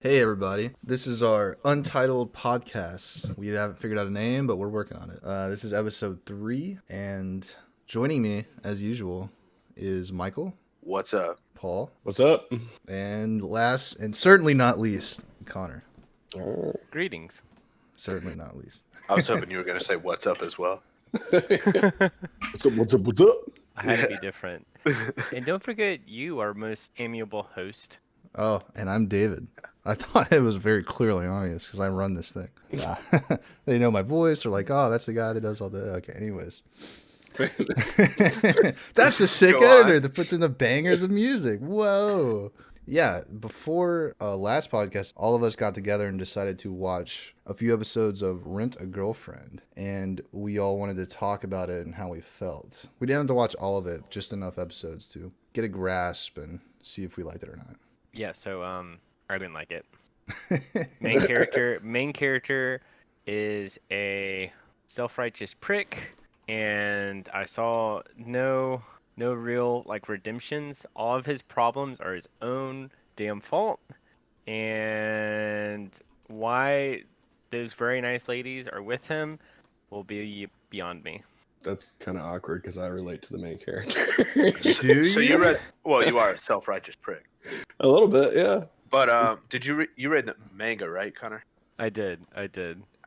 Hey everybody, this is our untitled podcast. We haven't figured out a name, but we're working on it. This is episode 3, and joining me, as usual, is Michael, What's up? Paul, What's up? and last, and certainly not least, Connor. Greetings. Certainly not least. I was hoping you were going to say what's up as well. What's up? What's up? What's up? I had to be different. And don't forget, you are most amiable host. Oh, and I'm David. I thought it was very clearly obvious because I run this thing. Yeah. They know my voice. They're like, oh, that's the guy that does all the... Okay, anyways. That's the sick editor that puts in the bangers of music. Whoa. Yeah, before last podcast, all of us got together and decided to watch a few episodes of Rent a Girlfriend. And we all wanted to talk about it and how we felt. We didn't have to watch all of it, just enough episodes to get a grasp and see if we liked it or not. Yeah, so I didn't like it. Main character is a self-righteous prick, and I saw no real redemptions. All of his problems are his own damn fault, and why those very nice ladies are with him will be beyond me. That's kind of awkward because I relate to the main character. Do So you? you are a self-righteous prick. A little bit, yeah. But did you read the manga, right, Connor? I did.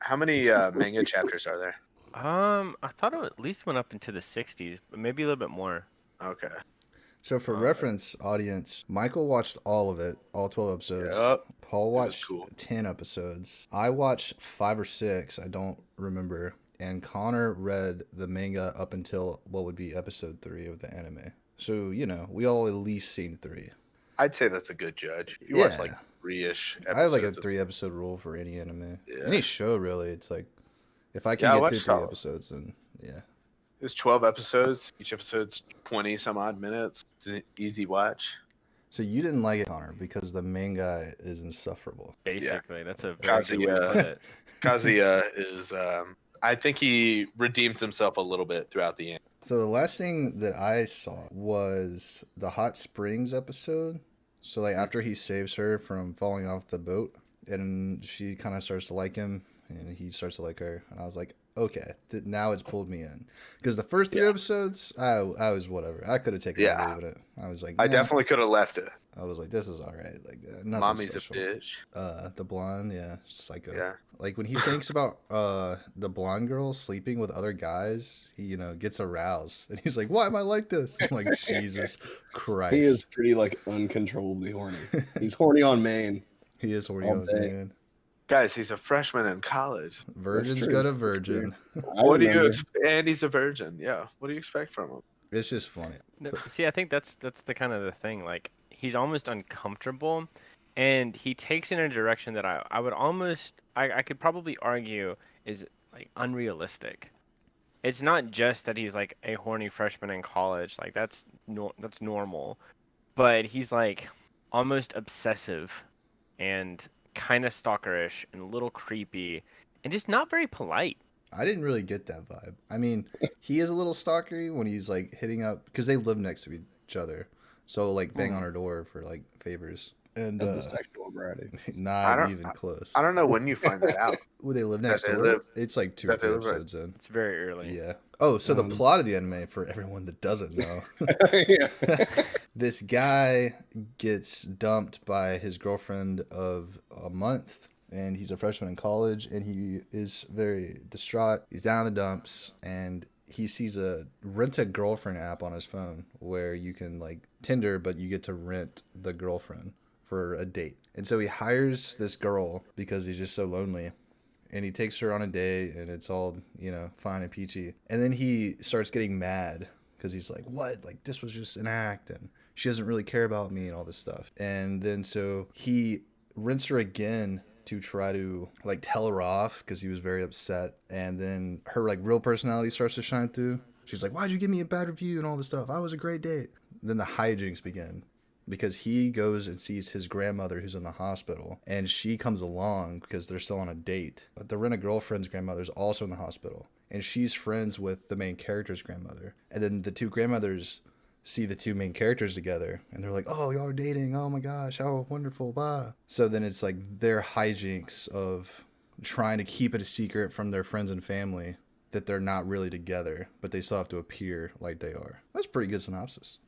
How many manga chapters are there? I thought it at least went up into the 60s, but maybe a little bit more. Okay. So for reference, audience, Michael watched all of it, all 12 episodes. Yep. Paul watched cool. 10 episodes. I watched 5 or 6, I don't remember. And Connor read the manga up until what would be episode 3 of the anime. So, we all at least seen 3. I'd say that's a good judge. You Yeah. watch like 3-ish episodes. I have like a 3-episode rule for any anime. Yeah. Any show, really. It's like, if I can get through 3 episodes, then yeah. There's 12 episodes. Each episode's 20 some odd minutes. It's an easy watch. So you didn't like it, Connor, because the manga is insufferable. Basically, that's a very good way to put it. Kazuya is... I think he redeems himself a little bit throughout the end. So the last thing that I saw was the Hot Springs episode. So like after he saves her from falling off the boat, and she kind of starts to like him, and he starts to like her, and I was like, okay, now it's pulled me in. Because the first 3 episodes, I was whatever. I could have taken it or leaving it. I was like, I definitely could have left it. I was like, this is all right. Like nothing Mommy's special. a bitch. The blonde, yeah, psycho. Yeah. Like when he thinks about the blonde girl sleeping with other guys, he gets aroused, and he's like, "Why am I like this?" I'm like, Jesus Christ. He is pretty uncontrollably horny. He's horny on Maine. He is horny all on day. man. Guys, he's a freshman in college. Virgin's true. got a That's virgin. What do you and he's a virgin. Yeah. What do you expect from him? It's just funny. No, see, I think that's the kind of the thing. Like, he's almost uncomfortable, and he takes it in a direction that I would almost I could probably argue is like unrealistic. It's not just that he's like a horny freshman in college, like that's normal, but he's like almost obsessive and kind of stalkerish and a little creepy and just not very polite. I didn't really get that vibe. I mean, he is a little stalkery when he's like hitting up because they live next to each other, so like bang on her door for like favors. And Of the sexual variety. not even close. I don't know when you find that out. Would they live next they door? live- It's like 2 or that they 3 live right- episodes in. It's very early. Yeah. Oh, so the plot of the anime, for everyone that doesn't know, Yeah. this guy gets dumped by his girlfriend of a month, and he's a freshman in college, and he is very distraught. He's down in the dumps, and he sees a rent a girlfriend app on his phone where you can like Tinder, but you get to rent the girlfriend for a date. And so he hires this girl because he's just so lonely. And he takes her on a date, and it's all, fine and peachy. And then he starts getting mad because he's like, what? Like, this was just an act, and she doesn't really care about me and all this stuff. And then so he rents her again to try to, like, tell her off because he was very upset. And then her, like, real personality starts to shine through. She's like, why'd you give me a bad review and all this stuff? I was a great date. Then the hijinks begin. Because he goes and sees his grandmother who's in the hospital, and she comes along because they're still on a date. But the Rent-A-Girlfriend's grandmother is also in the hospital, and she's friends with the main character's grandmother. And then the two grandmothers see the two main characters together, and they're like, oh, y'all are dating. Oh my gosh, how wonderful, blah. So then it's like their hijinks of trying to keep it a secret from their friends and family that they're not really together, but they still have to appear like they are. That's a pretty good synopsis.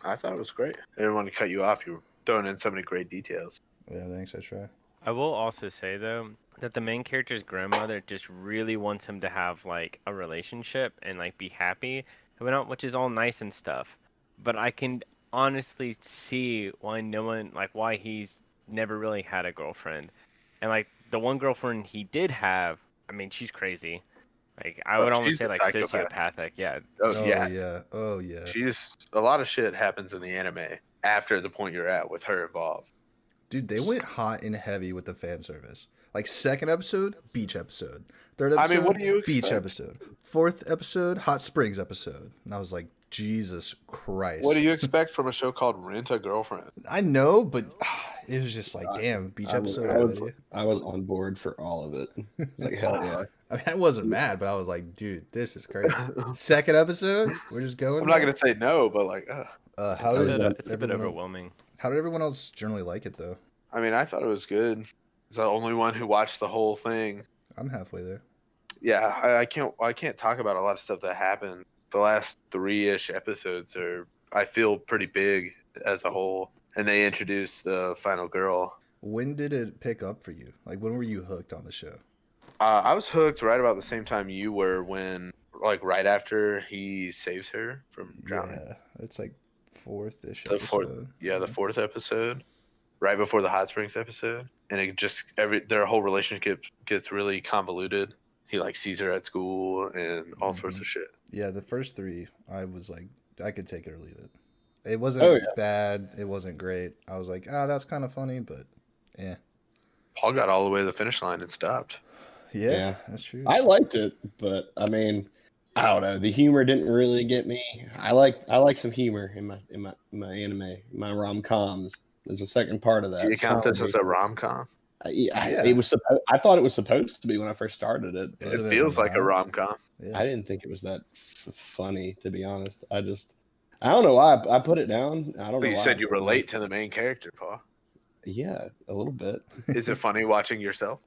I thought it was great. I didn't want to cut you off. You were throwing in so many great details. Yeah, thanks. I try. I will also say though that the main character's grandmother just really wants him to have like a relationship and like be happy, which is all nice and stuff. But I can honestly see why he's never really had a girlfriend, and like the one girlfriend he did have, I mean, she's crazy. Like I would almost she's say a like psychopath. sociopathic. Yeah, Oh, yeah. Yeah. Oh, yeah. She's a lot of shit happens in the anime after the point you're at with her involved. Dude, they went hot and heavy with the fan service. Like, second episode, beach episode. Third episode, I mean, what do you beach expect? episode. Fourth episode, hot springs episode. And I was like, Jesus Christ. What do you expect from a show called Rent-A-Girlfriend? I know, but it was just like, damn, beach episode already. I was on board for all of it. It's like, hell yeah. I mean, I wasn't mad, but I was like, dude, this is crazy. Second episode, we're just going. I'm not going to say no, but like, How did it's a bit overwhelming. How did everyone else generally like it, though? I mean, I thought it was good. I was the only one who watched the whole thing. I'm halfway there. Yeah, I can't talk about a lot of stuff that happened. The last 3-ish episodes I feel pretty big as a whole. And they introduced the final girl. When did it pick up for you? Like, when were you hooked on the show? I was hooked right about the same time you were, when, like, right after he saves her from drowning. Yeah, it's like fourth-ish The episode. the fourth episode, right before the hot springs episode, and it just their whole relationship gets really convoluted. He like sees her at school and all sorts of shit. Yeah, the first three, I was like, I could take it or leave it. It wasn't bad. It wasn't great. I was like, that's kind of funny, but yeah. Paul got all the way to the finish line and stopped. Yeah, that's true. I liked it, but I mean, I don't know. The humor didn't really get me. I like some humor in my anime, my rom-coms. There's a second part of that. Do you count this as a rom-com? It was. I thought it was supposed to be when I first started it. It feels like a rom-com. Yeah. I didn't think it was that funny, to be honest. I don't know why I put it down. I don't know. You why. said you relate to the main character, Paul. Yeah, a little bit. Is it funny watching yourself?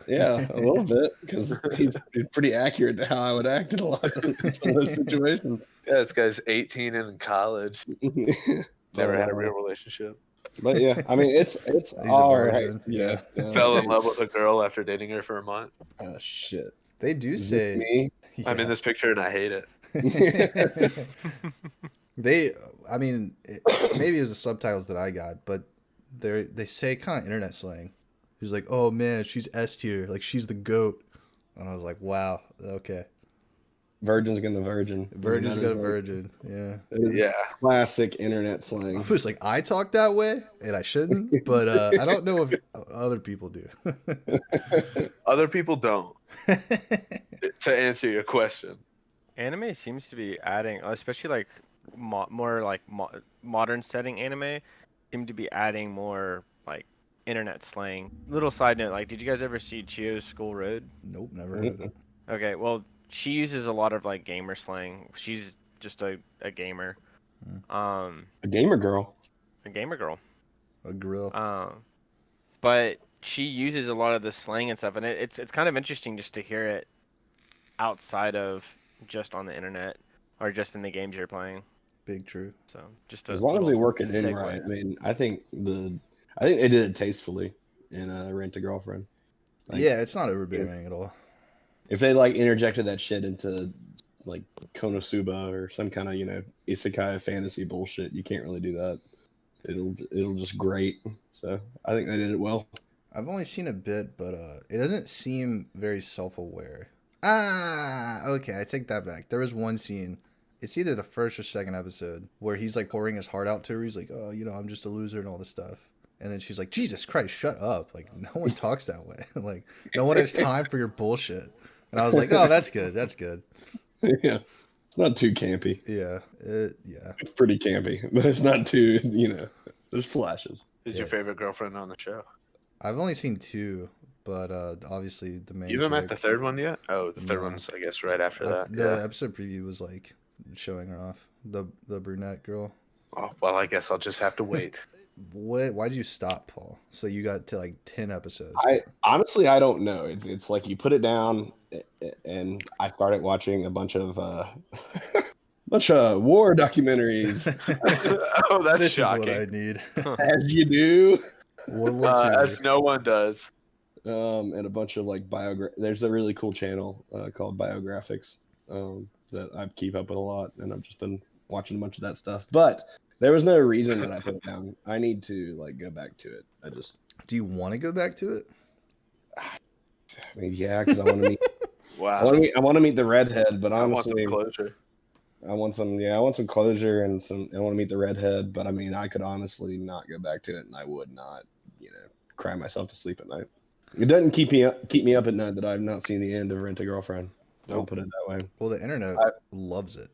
Yeah, a little bit, because he's pretty accurate to how I would act in a lot of some of those situations. Yeah, this guy's 18 and in college. Never had a real relationship. But yeah, I mean, it's He's a all right. virgin. Yeah. Fell in love with a girl after dating her for a month. Oh shit. They do Is say. this me? I'm in this picture and I hate it. Maybe it was the subtitles that I got, but they say kind of internet slang. He's like, oh man, she's S tier, like she's the goat, and I was like, wow, okay, Virgin's gonna virgin. virgin's That got is a like- virgin, yeah. that is Yeah. Classic internet I slang. was like, I talk that way, and I shouldn't, but I don't know if other people do. Other people don't. To answer your question. Anime seems to be adding, especially like more like modern setting anime, seem to be adding more like internet slang. Little side note, like, did you guys ever see Chio's School Road? Nope, never heard of it. Okay, well, she uses a lot of like gamer slang. She's just a gamer, A gamer girl. a gamer girl. A grill. But she uses a lot of the slang and stuff, and it's kind of interesting just to hear it outside of just on the internet or just in the games you're playing. Big true. So just As long as they little work it in segue. right. I mean, I think they did it tastefully in Rent-A-Girlfriend. Like, Yeah, it's not overbearing at all. If they like interjected that shit into like Konosuba or some kind of isekai fantasy bullshit, you can't really do that. it'll just grate. So I think they did it well. I've only seen a bit, but it doesn't seem very self-aware. Ah, okay, I take that back. There was one scene. It's either the first or second episode where he's like pouring his heart out to her. He's like, "Oh, I'm just a loser and all this stuff." And then she's like, "Jesus Christ, shut up! Like, no one talks that way. Like, no one has time for your bullshit." And I was like, "Oh, that's good. That's good." Yeah, it's not too campy. Yeah, yeah. It's pretty campy, but it's not too. There's flashes. Who's your favorite girlfriend on the show? I've only seen two, but obviously the main. You haven't met chick- the third one yet? Oh, the third No. one's, I guess, right after that. The episode preview was like showing her off. The brunette girl. Oh, well, I guess I'll just have to wait. Why'd you stop, Paul? So you got to like 10 episodes. I honestly I don't know. It's like you put it down, and I started watching a bunch of war documentaries, Oh, that's This shocking. is what I need. as you do. World War II. As no one does. And a bunch of like there's a really cool channel called Biographics that I keep up with a lot, and I've just been watching a bunch of that stuff. But there was no reason that I put it down. I need to like go back to it. Do you want to go back to it? I mean, yeah, because I want to meet. Wow. I want to meet the redhead, but I want some honestly, closure. I want some closure and I want to meet the redhead, but I mean, I could honestly not go back to it, and I would not, cry myself to sleep at night. It doesn't keep me up at night that I've not seen the end of Rent a Girlfriend. I'll put it that way. Well, the internet loves it.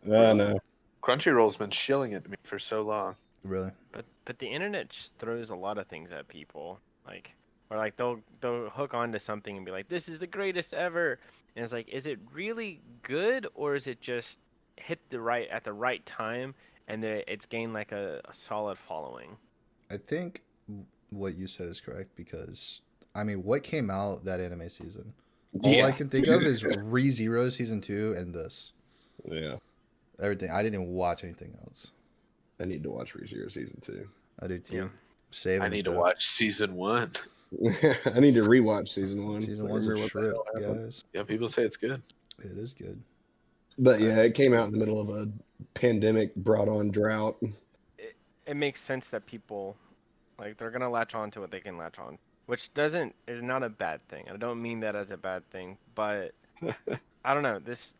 No. Crunchyroll's been shilling it to me for so long. Really? But the internet just throws a lot of things at people, or they'll hook onto something and be like, "This is the greatest ever," and it's like, is it really good, or is it just hit at the right time and it's gained like a solid following? I think what you said is correct because, I mean, what came out that anime season? All I can think of is ReZero season 2 and this. Yeah. Everything. I didn't even watch anything else. I need to watch ReZero season 2. I do too. Yeah. Saving I need it, to though. watch season 1. I need to rewatch season 1. Season so I 1's a remember what the trip, hell happened. guys. Yeah, people say it's good. It is good. But yeah, it came out in the middle of a pandemic brought on drought. It makes sense that people, they're gonna latch on to what they can latch on, which is not a bad thing. I don't mean that as a bad thing, but I don't know, this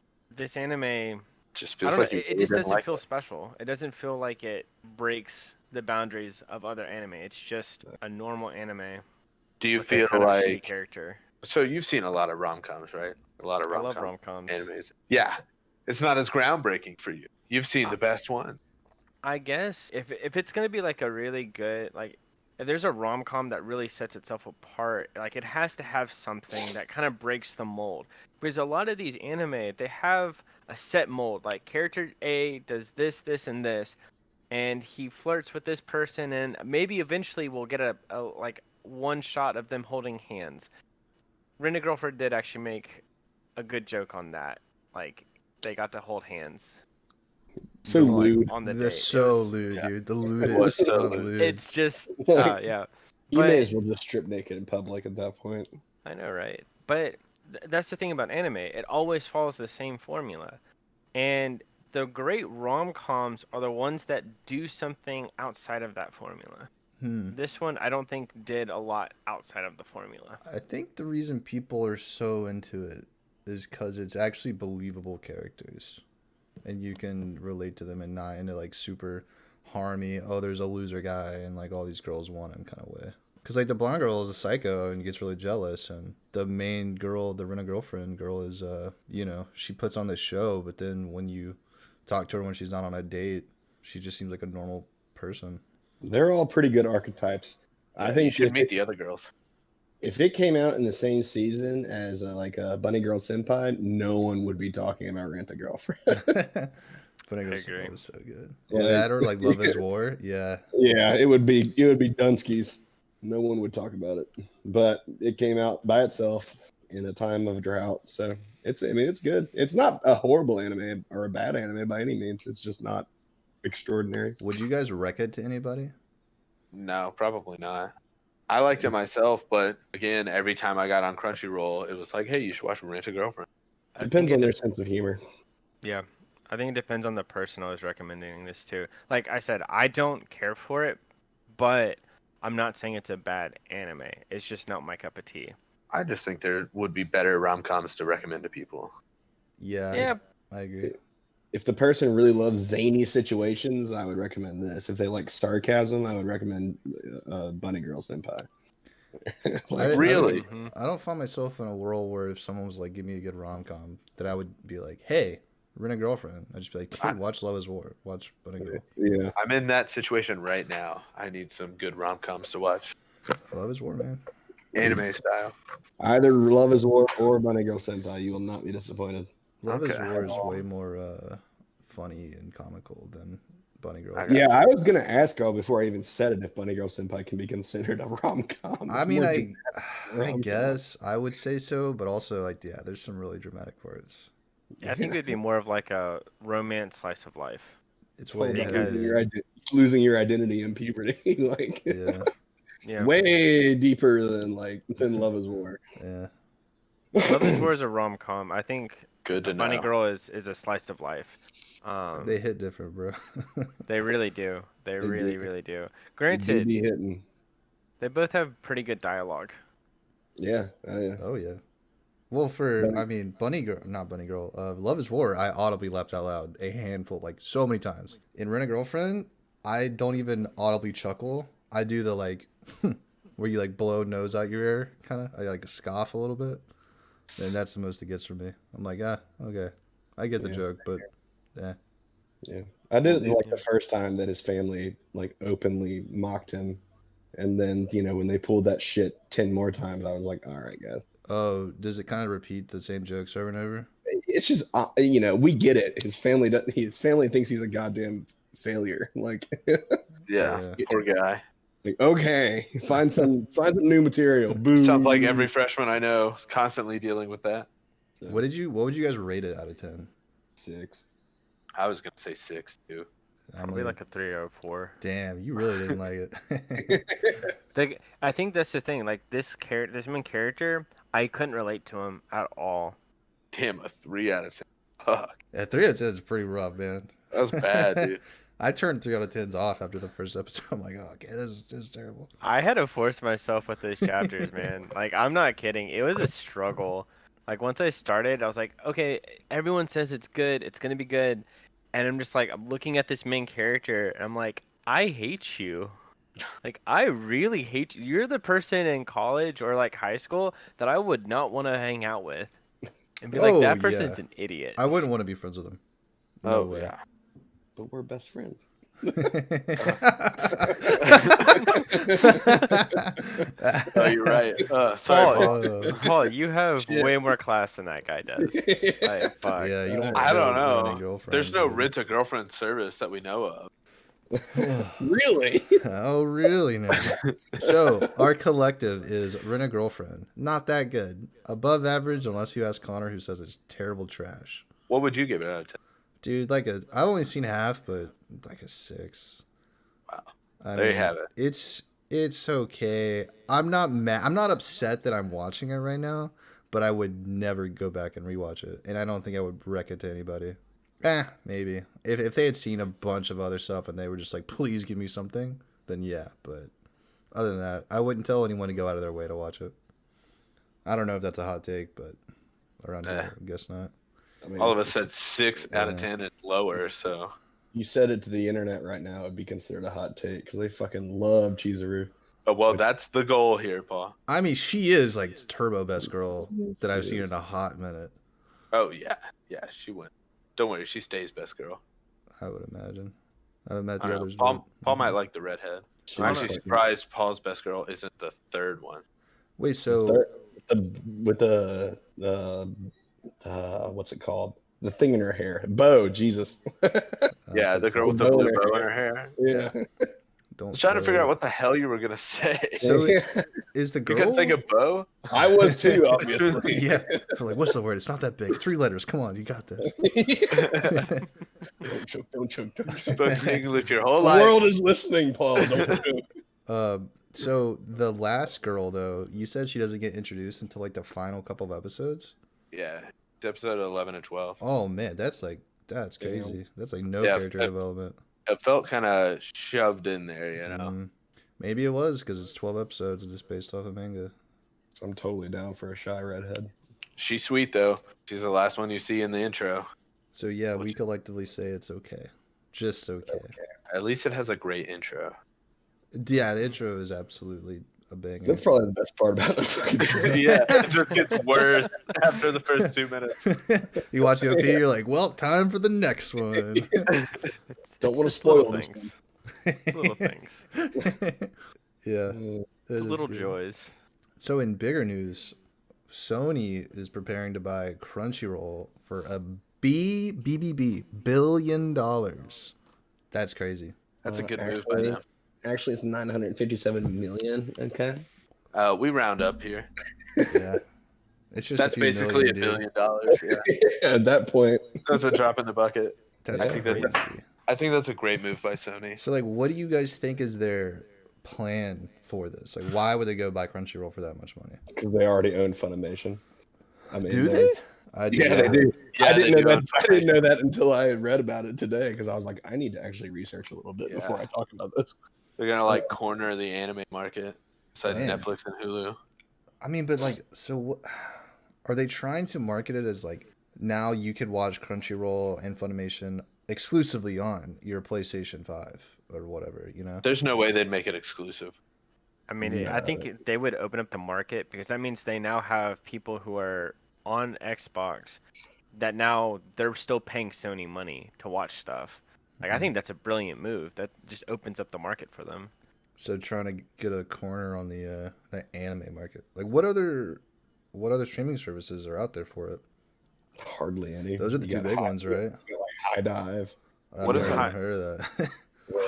anime Just I feels don't like know, you it just doesn't like feel special. It doesn't feel like it breaks the boundaries of other anime. It's just a normal anime. Do you with a feel kind of shitty like character? So you've seen a lot of rom-coms, right? A lot of I love rom-com rom-coms. animes. Yeah. It's not as groundbreaking for you. You've seen the best one. I guess if it's gonna be like a really good, if there's a rom-com that really sets itself apart, it has to have something that kind of breaks the mold. Because a lot of these anime, they have a set mold. Like character A does this, this, and this, and he flirts with this person, and maybe eventually we'll get a one shot of them holding hands. Rent a Girlfriend did actually make a good joke on that. Like they got to hold hands. So lewd. On the The date. so lewd, dude. The was lewdest so of lewd. lewd. It's just yeah. You may But- as well just strip naked in public at that point. I know, right? But that's the thing about anime. It always follows the same formula. And the great rom-coms are the ones that do something outside of that formula. This one, I don't think, did a lot outside of the formula. I think the reason people are so into it is because it's actually believable characters. And you can relate to them and not into like super harmy, oh, there's a loser guy and like all these girls want him kind of way. Because like the blonde girl is a psycho and gets really jealous, and the main girl, the Rent-A-Girlfriend girl, is she puts on this show, but then when you talk to her when she's not on a date, she just seems like a normal person. They're all pretty good archetypes. I think you should meet the other girls. if it came out in the same season as a Bunny Girl Senpai, no one would be talking about Rent a Girlfriend. But I agree. was so good. Like- That or like Love is War. Yeah. Yeah, it would be Dunsky's. No one would talk about it. But it came out by itself in a time of drought, so it's good. It's not a horrible anime or a bad anime by any means. It's just not extraordinary. Would you guys rec it to anybody? No, probably not. I liked it myself, but again, every time I got on Crunchyroll, it was like, hey, you should watch Rent a Girlfriend. Depends on their sense of humor. Yeah, I think it depends on the person I was recommending this to. Like I said, I don't care for it, but I'm not saying it's a bad anime. It's just not my cup of tea. I just think there would be better rom-coms to recommend to people. Yeah, Yeah, I agree. If the person really loves zany situations, I would recommend this. If they like sarcasm, I would recommend Bunny Girl Senpai. Really? Mhm. I don't find myself in a world where if someone was like, "Give me a good rom com," that I would be like, "Hey, Rent a Girlfriend." I'd just be like, "Dude, watch Love Is War. Watch Bunny Girl. Yeah. I'm in that situation right now. I need some good rom-coms to watch, Love Is War, man." anime style. Either Love Is War or Bunny Girl Senpai. You will not be disappointed. Love Is Okay. War is way more funny and comical than Bunny Girl. I got Yeah, I was gonna ask y'all before I even said it if Bunny Girl Senpai can be considered a rom com. I mean, I rom-com. guess I would say so, but also like, yeah, there's some really dramatic parts. Yeah, I think it'd be more of like a romance slice of life. It's way Because- losing your identity in puberty, like yeah, Yeah, way deeper than Love Is War. yeah. Love Is War is a rom com. I think good to Bunny know. Girl is a slice of life. They hit different, bro. They really do. They They really, do. really do. It do Granted, be hitting. they both have pretty good dialogue. Yeah, yeah. Oh yeah. Well, for Bunny- I mean, not Bunny Girl. Love Is War. I audibly laughed out loud a handful, like so many times. In Rent a Girlfriend, I don't even audibly chuckle. I do the like, where you like blow nose out your ear, kind of. I like scoff a little bit, and that's the most it gets from me. I'm like, okay, I get the Yeah. joke, but yeah, Yeah, I did it like Yeah. the first time that his family like openly mocked him, and then when they pulled that shit 10 more times, I was like, all right, guys. oh, does it kind of repeat the same jokes over and over? It's just we get it. His family thinks he's a goddamn failure. Like, Yeah, poor guy. like okay, find some new material. Boo. Sounds like every freshman I know is constantly dealing with that. So, What would you guys rate it out of 10? 6. I was gonna say 6 too. Probably like a 3 or 4. damn, you really didn't like it. I think that's the thing. Like this main character, I couldn't relate to him at all. Damn, a 3 out of 10. Fuck, Yeah, 3 out of 10 is pretty rough, man. that was bad, dude. I turned 3 out of 10s off after the first episode. I'm like, oh, okay, this is terrible. I had to force myself with those chapters, man. Like I'm not kidding. It was a struggle. Like once I started, I was like, okay, everyone says it's good. It's gonna be good. And I'm just like, I'm looking at this main character, and I'm like, I hate you. Like, I really hate you. You're the person in college or like high school that I would not want to hang out with. And be like, Oh, that person's yeah. an idiot. I wouldn't want to be friends with him. No Oh way. yeah. But we're best friends. Oh, you're right. Sorry, Paul, Paul. Paul, you have Shit. way more class than that guy does. Like, fuck. Yeah, you don't. I don't know. know. There's no rent-a-girlfriend service that we know of. Really? Oh, really? No. So our collective is Rent a Girlfriend. Not that good. Above average, unless you ask Connor, who says it's terrible trash. What would you give it out of 10? Dude, I've only seen half, but like a 6. Wow. I There you mean, have it. It's okay. I'm not mad. I'm not upset that I'm watching it right now, but I would never go back and rewatch it, and I don't think I would rec it to anybody. Maybe if they had seen a bunch of other stuff and they were just like, please give me something, then yeah. But other than that, I wouldn't tell anyone to go out of their way to watch it. I don't know if that's a hot take, but around here, I guess not. I mean, All of us said 6 out of Yeah. 10 and lower, so you said it to the internet right now, it'd be considered a hot take because they fucking love Chizuru. well, that's the goal here, Paul. I mean, she is like turbo best girl that I've She seen is. in a hot minute. Oh yeah, she went. Don't worry, she stays best girl. I would imagine. I haven't met I the don't know. others. Paul but- might like the redhead. She I'm is actually fucking- surprised Paul's best girl isn't the third one. Wait, so with the what's it called? The thing in her hair, bow. Jesus. Yeah, the girl with the bow blue in her bow in hair. her hair. Yeah. don't. I was trying to spoil figure it. out what the hell you were gonna say. So is the You girl? couldn't think of bow? I was too, obviously. Yeah. I'm like, what's the word? It's not that big. 3 letters. Come on, you got this. Don't choke, don't choke, don't choke. Spoken English your whole The life. world is listening, Paul. Don't choke. So the last girl though, you said she doesn't get introduced until like the final couple of episodes. Yeah, it's episode 11 and 12. Oh man, that's That's Damn. crazy. That's like no Yeah, character development. It felt kind of shoved in there, you know. Maybe it was because it's 12 episodes and it's based off a manga. So I'm totally down for a shy redhead. She's sweet though. She's the last one you see in the intro. So yeah, we Which- collectively say it's okay. Just okay. At least it has a great intro. Yeah, the intro is absolutely a banger. That's probably the best part about the fucking show. Yeah, it just gets worse after the first 2 minutes. You watch the OP, you're like, well, time for the next one. Don't wanna just spoil little this things. Little things. Yeah. Mm, it is Little good. joys. So in bigger news, Sony is preparing to buy Crunchyroll for a billion dollars. That's crazy. That's a good move by them. Actually, it's 957 million. Okay. We round up here. Yeah. It's just That's a few basically million, $1 dude. billion. Yeah, At that point, that's a drop in the bucket. That's I think crazy. I think that's a great move by Sony. So like, what do you guys think is their plan for this? Like, why would they go buy Crunchyroll for that much money? because they already own Funimation. I mean, Do they? I do Yeah, not. they do. Yeah, I they didn't do know own that. I didn't know that until I read about it today because I was like, I need to actually research a little bit before Yeah. I talk about this. They're gonna like corner the anime market besides Man. Netflix and Hulu. I mean, but like, so what? Are they trying to market it as like now you could watch Crunchyroll and Funimation exclusively on your PlayStation 5 or whatever, you know? There's no way they'd make it exclusive. I mean, I think they would open up the market because that means they now have people who are on Xbox that now they're still paying Sony money to watch stuff. Like, I think that's a brilliant move. That just opens up the market for them. So trying to get a corner on the anime market. Like, what other streaming services are out there for it? Hardly any. Those are the You two got big ones, right? you got, like High Dive. I've What is never High- even heard of that.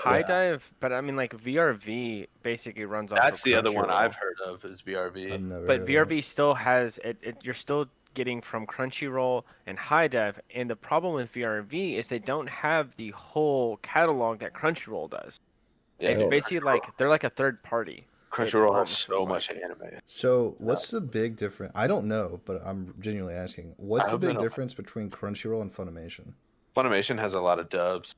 High Dive, but I mean, like, VRV basically runs off That's of the other one Crunchyroll. I've heard of is I've VRV. never But heard of that. VRV still has it. You're still getting from Crunchyroll and High Dive, and the problem with VRV is they don't have the whole catalog that Crunchyroll does. Yeah, It's basically like they're like a third party. Crunchyroll has almost so feels much like. anime. So what's the big difference? I don't know, but I'm genuinely asking. What's I the hope they big don't. difference between Crunchyroll and Funimation? Funimation has a lot of dubs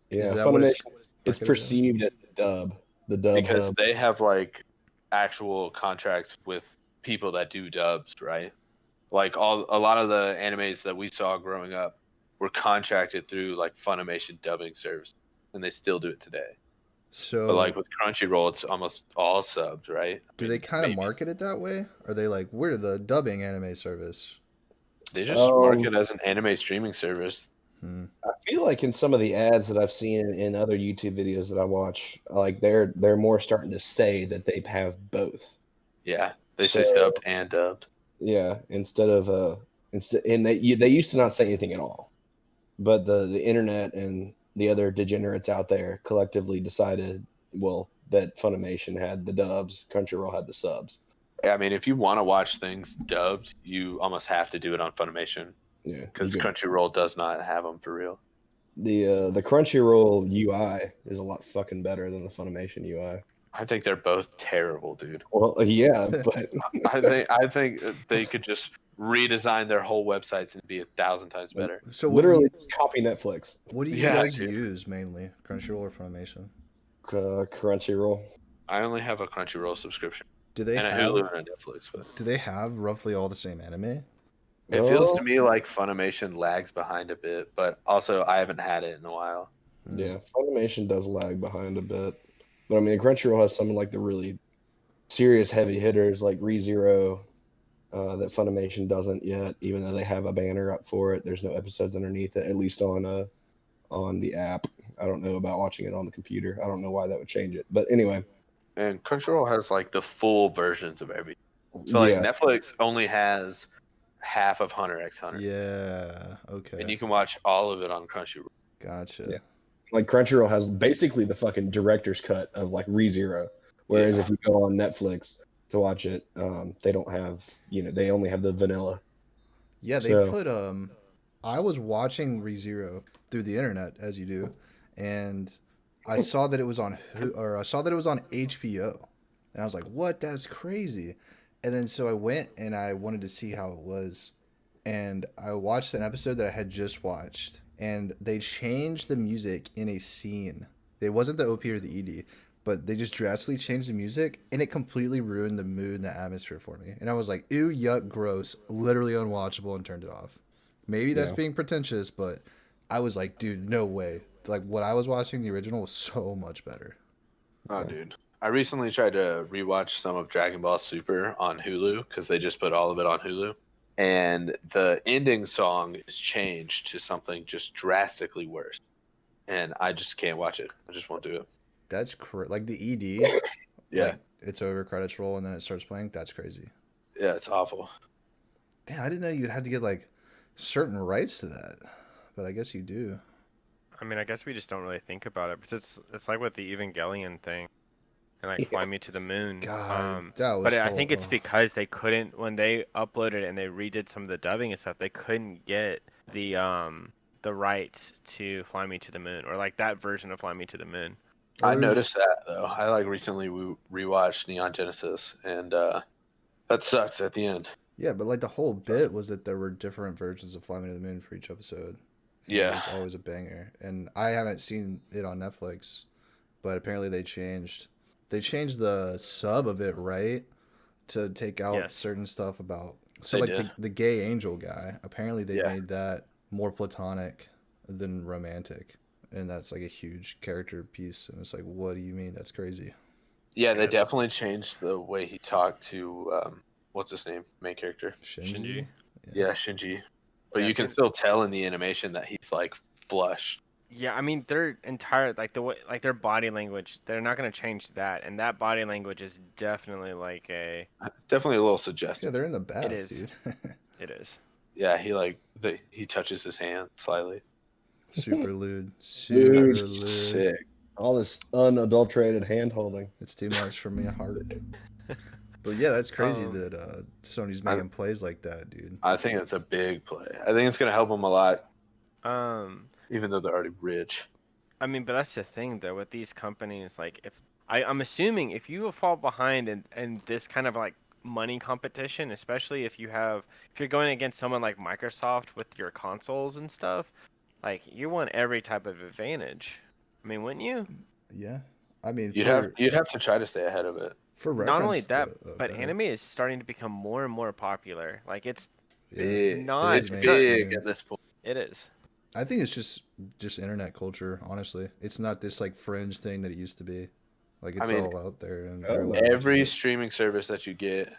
Yeah, Is that what it's Funimation. It's marketed as? perceived as the dub. The dub because hub. they have like actual contracts with people that do dubs, right? Like a lot of the animes that we saw growing up were contracted through like Funimation dubbing service, and they still do it today. So But like with Crunchyroll, it's almost all subs, right? do they kind of market it that way? Are they like, we're the dubbing anime service? They just market as an anime streaming service. I feel like in some of the ads that I've seen in other YouTube videos that I watch, like they're more starting to say that they have both. Yeah, they say So- subbed and dubbed. Yeah, instead of and they used to not say anything at all, but the internet and the other degenerates out there collectively decided, well, that Funimation had the dubs, Crunchyroll had the subs. I mean, if you want to watch things dubbed, you almost have to do it on Funimation Yeah, because you could- Crunchyroll does not have them for real. the Crunchyroll UI is a lot fucking better than the Funimation UI. I think they're both terrible, dude. Well, yeah, but I think they could just redesign their whole websites and be 1,000 times better. So what do literally just copy Netflix. you Yeah, guys dude. use mainly? Crunchyroll or Funimation? Crunchyroll. I only have a Crunchyroll subscription Do they and a have Hulu and a Netflix, but do they have roughly all the same anime? it feels Oh, to me like Funimation lags behind a bit. But also, I haven't had it in a while. Yeah, Funimation does lag behind a bit. But I mean, Crunchyroll has some of like the really serious heavy hitters like ReZero that Funimation doesn't yet, even though they have a banner up for it. There's no episodes underneath it, at least on the app. I don't know about watching it on the computer. I don't know why that would change it. But anyway, And Crunchyroll has like the full versions of everything. So like yeah, Netflix only has half of Hunter x Hunter, Yeah. Okay. and you can watch all of it on Crunchyroll. Gotcha. Yeah. like Crunchyroll has basically the fucking director's cut of like ReZero. Whereas Yeah. if you go on Netflix to watch it, they don't have, they only have the vanilla. Yeah, they So- put I was watching ReZero through the internet as you do, and I saw that it was on HBO, and I was like, "What? That's crazy!" And then so I went and I wanted to see how it was, and I watched an episode that I had just watched, and they changed the music in a scene. It wasn't the OP or the ED, but they just drastically changed the music, and it completely ruined the mood and the atmosphere for me. And I was like, ew, yuck, gross, literally unwatchable, and turned it off. Maybe that's Yeah. being pretentious, but I was like, dude, no way. Like, what I was watching, the original, was so much better. Oh, Yeah. dude. I recently tried to rewatch some of Dragon Ball Super on Hulu because they just put all of it on Hulu. And the ending song is changed to something just drastically worse. And I just can't watch it. I just won't do it. That's like the ED, Yeah. like it's over, credits roll, and then it starts playing. That's crazy. Yeah, it's awful. Damn, I didn't know you'd have to get like certain rights to that, but I guess you do. I mean, I guess we just don't really think about it because it's like with the Evangelion thing and like Yeah. Fly Me to the Moon. God, that was. But I think it's because they couldn't when they uploaded and they redid some of the dubbing and stuff. They couldn't get the rights to Fly Me to the Moon or like that version of Fly Me to the Moon. I There's- noticed that though. I like recently rewatched Neon Genesis, and that sucks at the end. Yeah, but like the whole bit was that there were different versions of Fly Me to the Moon for each episode. And it was Yeah. always a banger. And I haven't seen it on Netflix, but apparently they changed the sub of it, right? To take out Yes. certain stuff about so They like did. the gay angel guy. Apparently they Yeah. made that more platonic than romantic. And that's like a huge character piece. And it's like, what do you mean? That's crazy. Yeah, they That's- definitely changed the way he talked to what's his name, main character. Shinji. Yeah, Shinji. But Yeah, you can see- still tell in the animation that he's like flushed. Yeah, I mean their entire like the way like their body language, they're not gonna change that, and that body language is definitely like a Definitely a little Yeah, suggestive. they're in the bath, is. dude. it is. Yeah, he touches his hand slightly. Super lewd. Super Dude, lewd. Sick. All this unadulterated hand holding. It's too much for me heart. But yeah, that's crazy Um, that Sony's making plays like that, dude. I think it's a big play. I think it's gonna help him a lot, Um, even though they're already rich. I mean, but that's the thing though with these companies. Like, if I'm assuming if you fall behind in this kind of like money competition, especially if you're going against someone like Microsoft with your consoles and stuff, like you want every type of advantage. I mean, wouldn't you? Yeah. I mean, You'd have to try to stay ahead of it. for Not only reference, that, the but bad- anime is starting to become more and more popular. Like it's yeah, Big. not- It's it's big mainstream. at this point. it is. I think it's just internet culture, honestly. It's not this like fringe thing that it used to be. Like it's mean, all out there and Oh, everyone watches Every it. streaming service that you get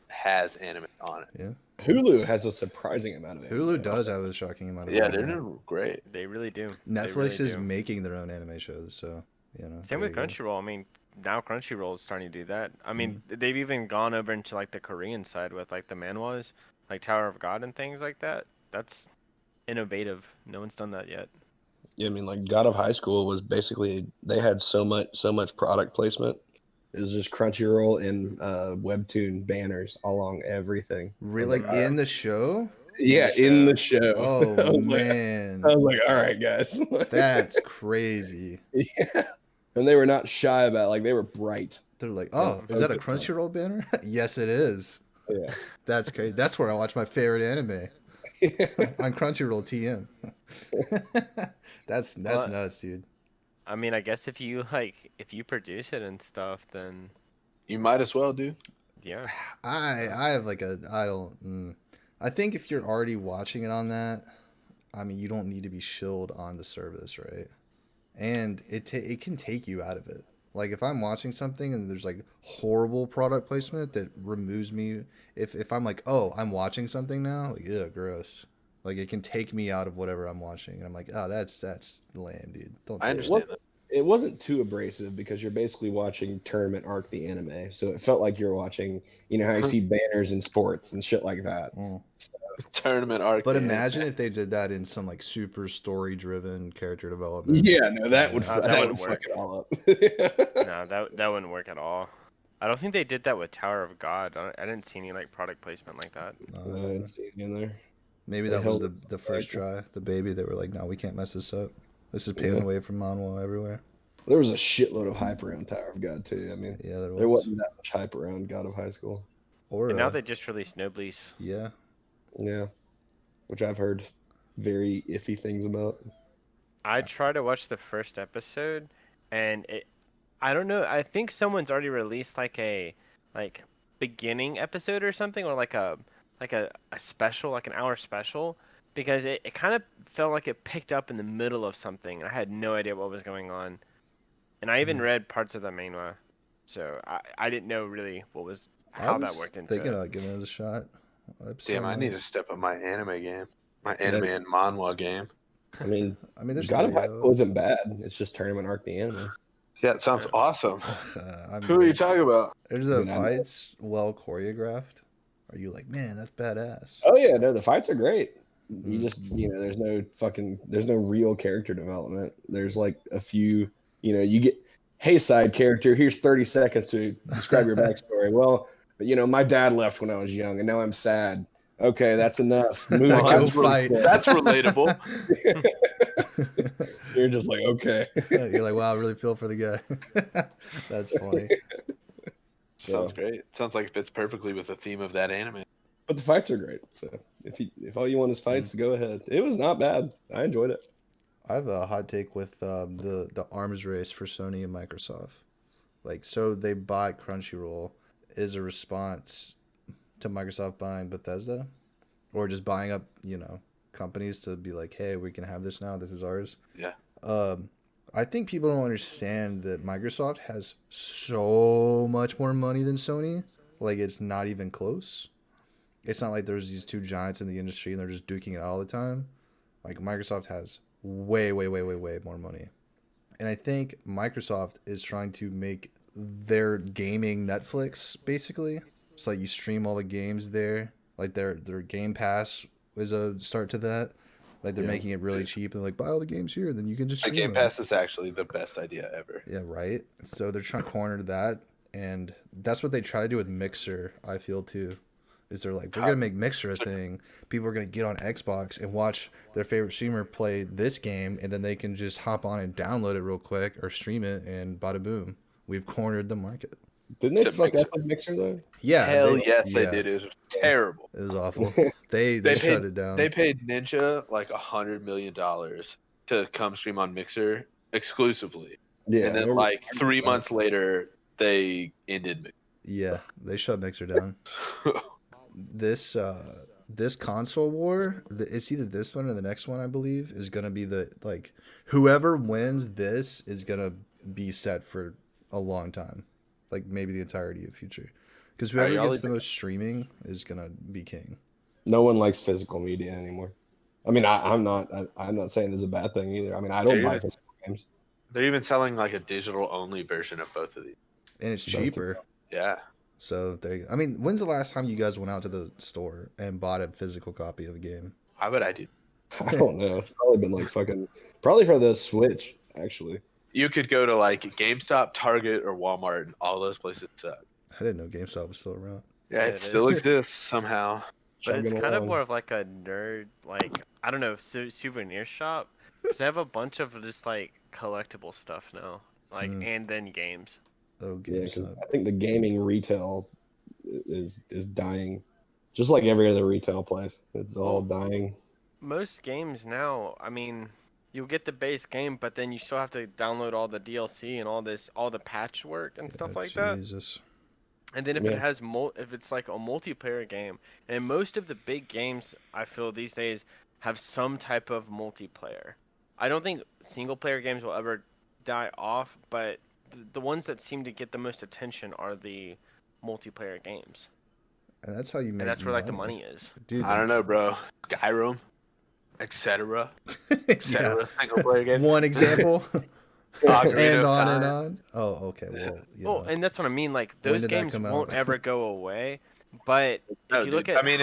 has anime on it. Yeah. Hulu has a surprising amount of Hulu anime. does have a shocking amount of Yeah, anime. they're doing great. They really do. Netflix they really is do. making their own anime shows, so you know. Same there with you go. Crunchyroll. I mean, now Crunchyroll is starting to do that. I mean, Mm-hmm. they've even gone over into like the Korean side with like the manhwas, like Tower of God and things like that. That's innovative. No one's done that yet. Yeah, I mean, like God of High School was basically they had so much product placement. It was just Crunchyroll and Webtoon banners along everything. Really, like in the show? Yeah, the in the show. Oh I was like- man, I was like, all right, guys. that's crazy. Yeah. And they were not shy about it. Like they were bright. They're like, oh, is that a focused on Crunchyroll banner? Yes, it is. Yeah. That's crazy. That's where I watch my favorite anime on Crunchyroll TM. That's Well, nuts, dude. I mean, I guess if you produce it and stuff, then You might as well, dude. yeah. I have like I think if you're already watching it on that, I mean, you don't need to be shilled on the service, right? And it can take you out of it. Like if I'm watching something and there's like horrible product placement that removes me, if I'm like, oh, I'm watching something now, like, ew, gross. Like it can take me out of whatever I'm watching, and I'm like, oh, that's lame, dude. Don't. I do it. understand that. It wasn't too abrasive because you're basically watching Tournament Arc the anime. So it felt like you're watching, you know, how you see banners in sports and shit like that. Mm. Tournament arc. But game. imagine if they did that in some like super story-driven character development. Yeah, no, that would That that would wouldn't fuck work. it all up. No, that wouldn't work at all. I don't think they did that with Tower of God. I didn't see any like product placement like that. I didn't see it in there. Maybe They that was held the first try. The baby, they were like, no, we can't mess this up. This is paving Yeah. the way for manhwa everywhere. There was a shitload of hype around Tower of God too. I mean, Yeah, there was. there wasn't that much hype around God of High School. Or And now they just released Noblesse. yeah, Yeah, which I've heard. very iffy things about. I tried to watch the first episode, and I don't know. I think someone's already released like a like beginning episode or something, or like a special, like an hour special, because it kind of felt like it picked up in the middle of something. I had no idea what was going on, and I even read parts of the manhwa, so I didn't know really I how that was worked into thinking it. about giving it a shot. Damn, I need to step up my anime game, my Yeah. anime and manhwa game. I mean, I mean, there's God of three High out. School isn't bad. It's just Tournament Arc the anime. Yeah, it sounds awesome. I'm Who are you good. talking about? Are I the mean, I know. fights well choreographed? Are you like, man, that's badass? Oh yeah, no, the fights are great. You Mm. just, there's no real character development. There's like a few, you get, hey, side character, here's 30 seconds to describe your backstory. Well, my dad left when I was young, and now I'm sad. Okay, that's enough. Move Well, on. Go that's fight. that's relatable. You're just like, okay. You're like, wow, I really feel for the guy. That's funny. So, Sounds great. Sounds like it fits perfectly with the theme of that anime. but the fights are great. So if all you want is fights, go ahead. It was not bad. I enjoyed it. I have a hot take with the arms race for Sony and Microsoft. Like, so they bought Crunchyroll is a response to Microsoft buying Bethesda, or just buying up, companies to be like, hey, we can have this now. This is ours. Yeah. I think people don't understand that Microsoft has so much more money than Sony. Like, it's not even close. It's not like there's these two giants in the industry and they're just duking it out all the time. Like, Microsoft has way, way, way, way, way more money. And I think Microsoft is trying to make their gaming Netflix, basically. It's like you stream all the games there. Like, their Game Pass is a start to that. Like, they're Yeah. making it really cheap and like, buy all the games here, then you can just The stream Game them. Pass is actually the best idea ever. Yeah, right. So they're trying to corner that, and that's what they try to do with Mixer. I feel too, is they're like, we're gonna make Mixer a thing. People are gonna get on Xbox and watch their favorite streamer play this game, and then they can just hop on and download it real quick or stream it, and bada boom, we've cornered the market. Didn't they Except fuck Mixer. up with Mixer though? Yeah, Hell yes, they yeah, did. It was terrible. it was awful. They They shut paid it down. they paid Ninja like $100 million to come stream on Mixer exclusively, Yeah. and I then remember- like 3 months later they ended Yeah, they shut Mixer down. Mixer. This console war, it's either this one or the next one, I believe, is gonna be the like whoever wins this is gonna be set for a long time, like maybe the entirety of future, because whoever Alright, y'all gets the most streaming is gonna be king. No one likes physical media anymore. I mean, I'm not saying this is a bad thing either. I mean, I don't Yeah, buy yeah. physical games. They're even selling like a digital only version of both of these. And it's Both. cheaper. Yeah. So there. I mean, when's the last time you guys went out to the store and bought a physical copy of a game? Why would I do? I don't know. It's probably been like probably for the Switch actually. You could go to like GameStop, Target, or Walmart, and all those places suck. I didn't know GameStop was still around. Yeah, Yeah, it it still is. exists somehow. But it's Chugging kind of along. more of like a nerd, like I don't know, souvenir shop. 'Cause they have a bunch of just like collectible stuff now, like and then games. Oh, Yeah, because GameStop. I think the gaming retail is dying, just like every other retail place. It's all dying. Most games now, I mean, you'll get the base game, but then you still have to download all the DLC and all the patchwork and stuff like that. Jesus. And then if Yeah. it has if it's like a multiplayer game, and most of the big games I feel these days have some type of multiplayer. I don't think single player games will ever die off, but the ones that seem to get the most attention are the multiplayer games. And that's how you make. And that's where like the money is. Dude. I don't know, bro. Skyrim, etc. Yeah. etc. Single player games. One example. Ocarina and of on Time. and on. Oh, okay. Well, Well, and that's what I mean. Like When those did that games come won't out? ever go away. But No, if you look dude, at I mean,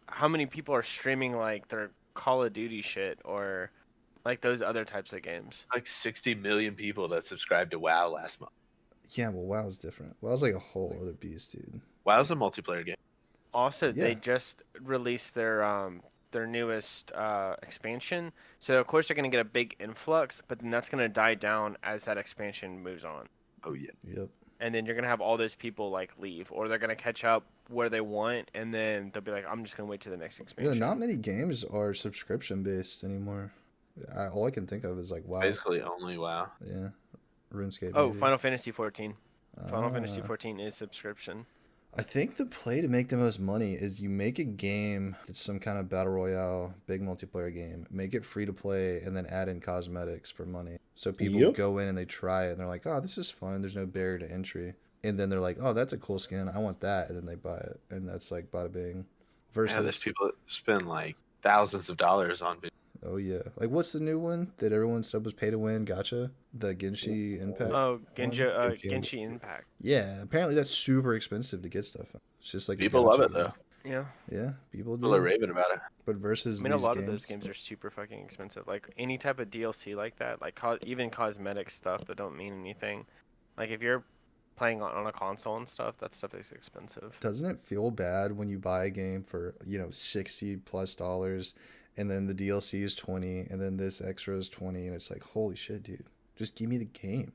how many people are streaming like their Call of Duty shit or like those other types of games. like 60 million people that subscribed to WoW last month. yeah, well, WoW's different. WoW's like a whole other beast, dude. WoW's a multiplayer game. Also, Yeah. they just released their newest expansion. So of course they're gonna get a big influx, but then that's gonna die down as that expansion moves on. Oh yeah. Yep. And then you're gonna have all those people like leave, or they're gonna catch up where they want, and then they'll be like, I'm just gonna wait to the next expansion. Not many games are subscription based anymore. All I can think of is like WoW. Basically only WoW. Yeah. RuneScape. Oh, Maybe. Final Fantasy 14. Final Fantasy Ah. 14 is subscription. I think the play to make the most money is you make a game that's some kind of battle royale, big multiplayer game, make it free to play, and then add in cosmetics for money. So people Yep. go in and they try it, and they're like, oh, this is fun. There's no barrier to entry. And then they're like, oh, that's a cool skin. I want that. And then they buy it. And that's like bada bing. Versus, Yeah, there's people that spend like thousands of dollars on video. oh, yeah. Like, what's the new one that everyone said was pay to win? Gotcha? The Genshi Impact? Oh, Genshin. Genshin Impact. Yeah. Apparently that's super expensive to get stuff. It's just like People a love gacha it though. game. Yeah. Yeah, people People are do. raving about it. But versus I mean, a these lot of those games are super fucking expensive. Like any type of DLC like that, like even cosmetic stuff that don't mean anything. Like if you're playing on a console and stuff, that stuff is expensive. Doesn't it feel bad when you buy a game for, $60+ and then the DLC is 20 and then this extra is 20 and it's like, holy shit, dude. Just give me the game.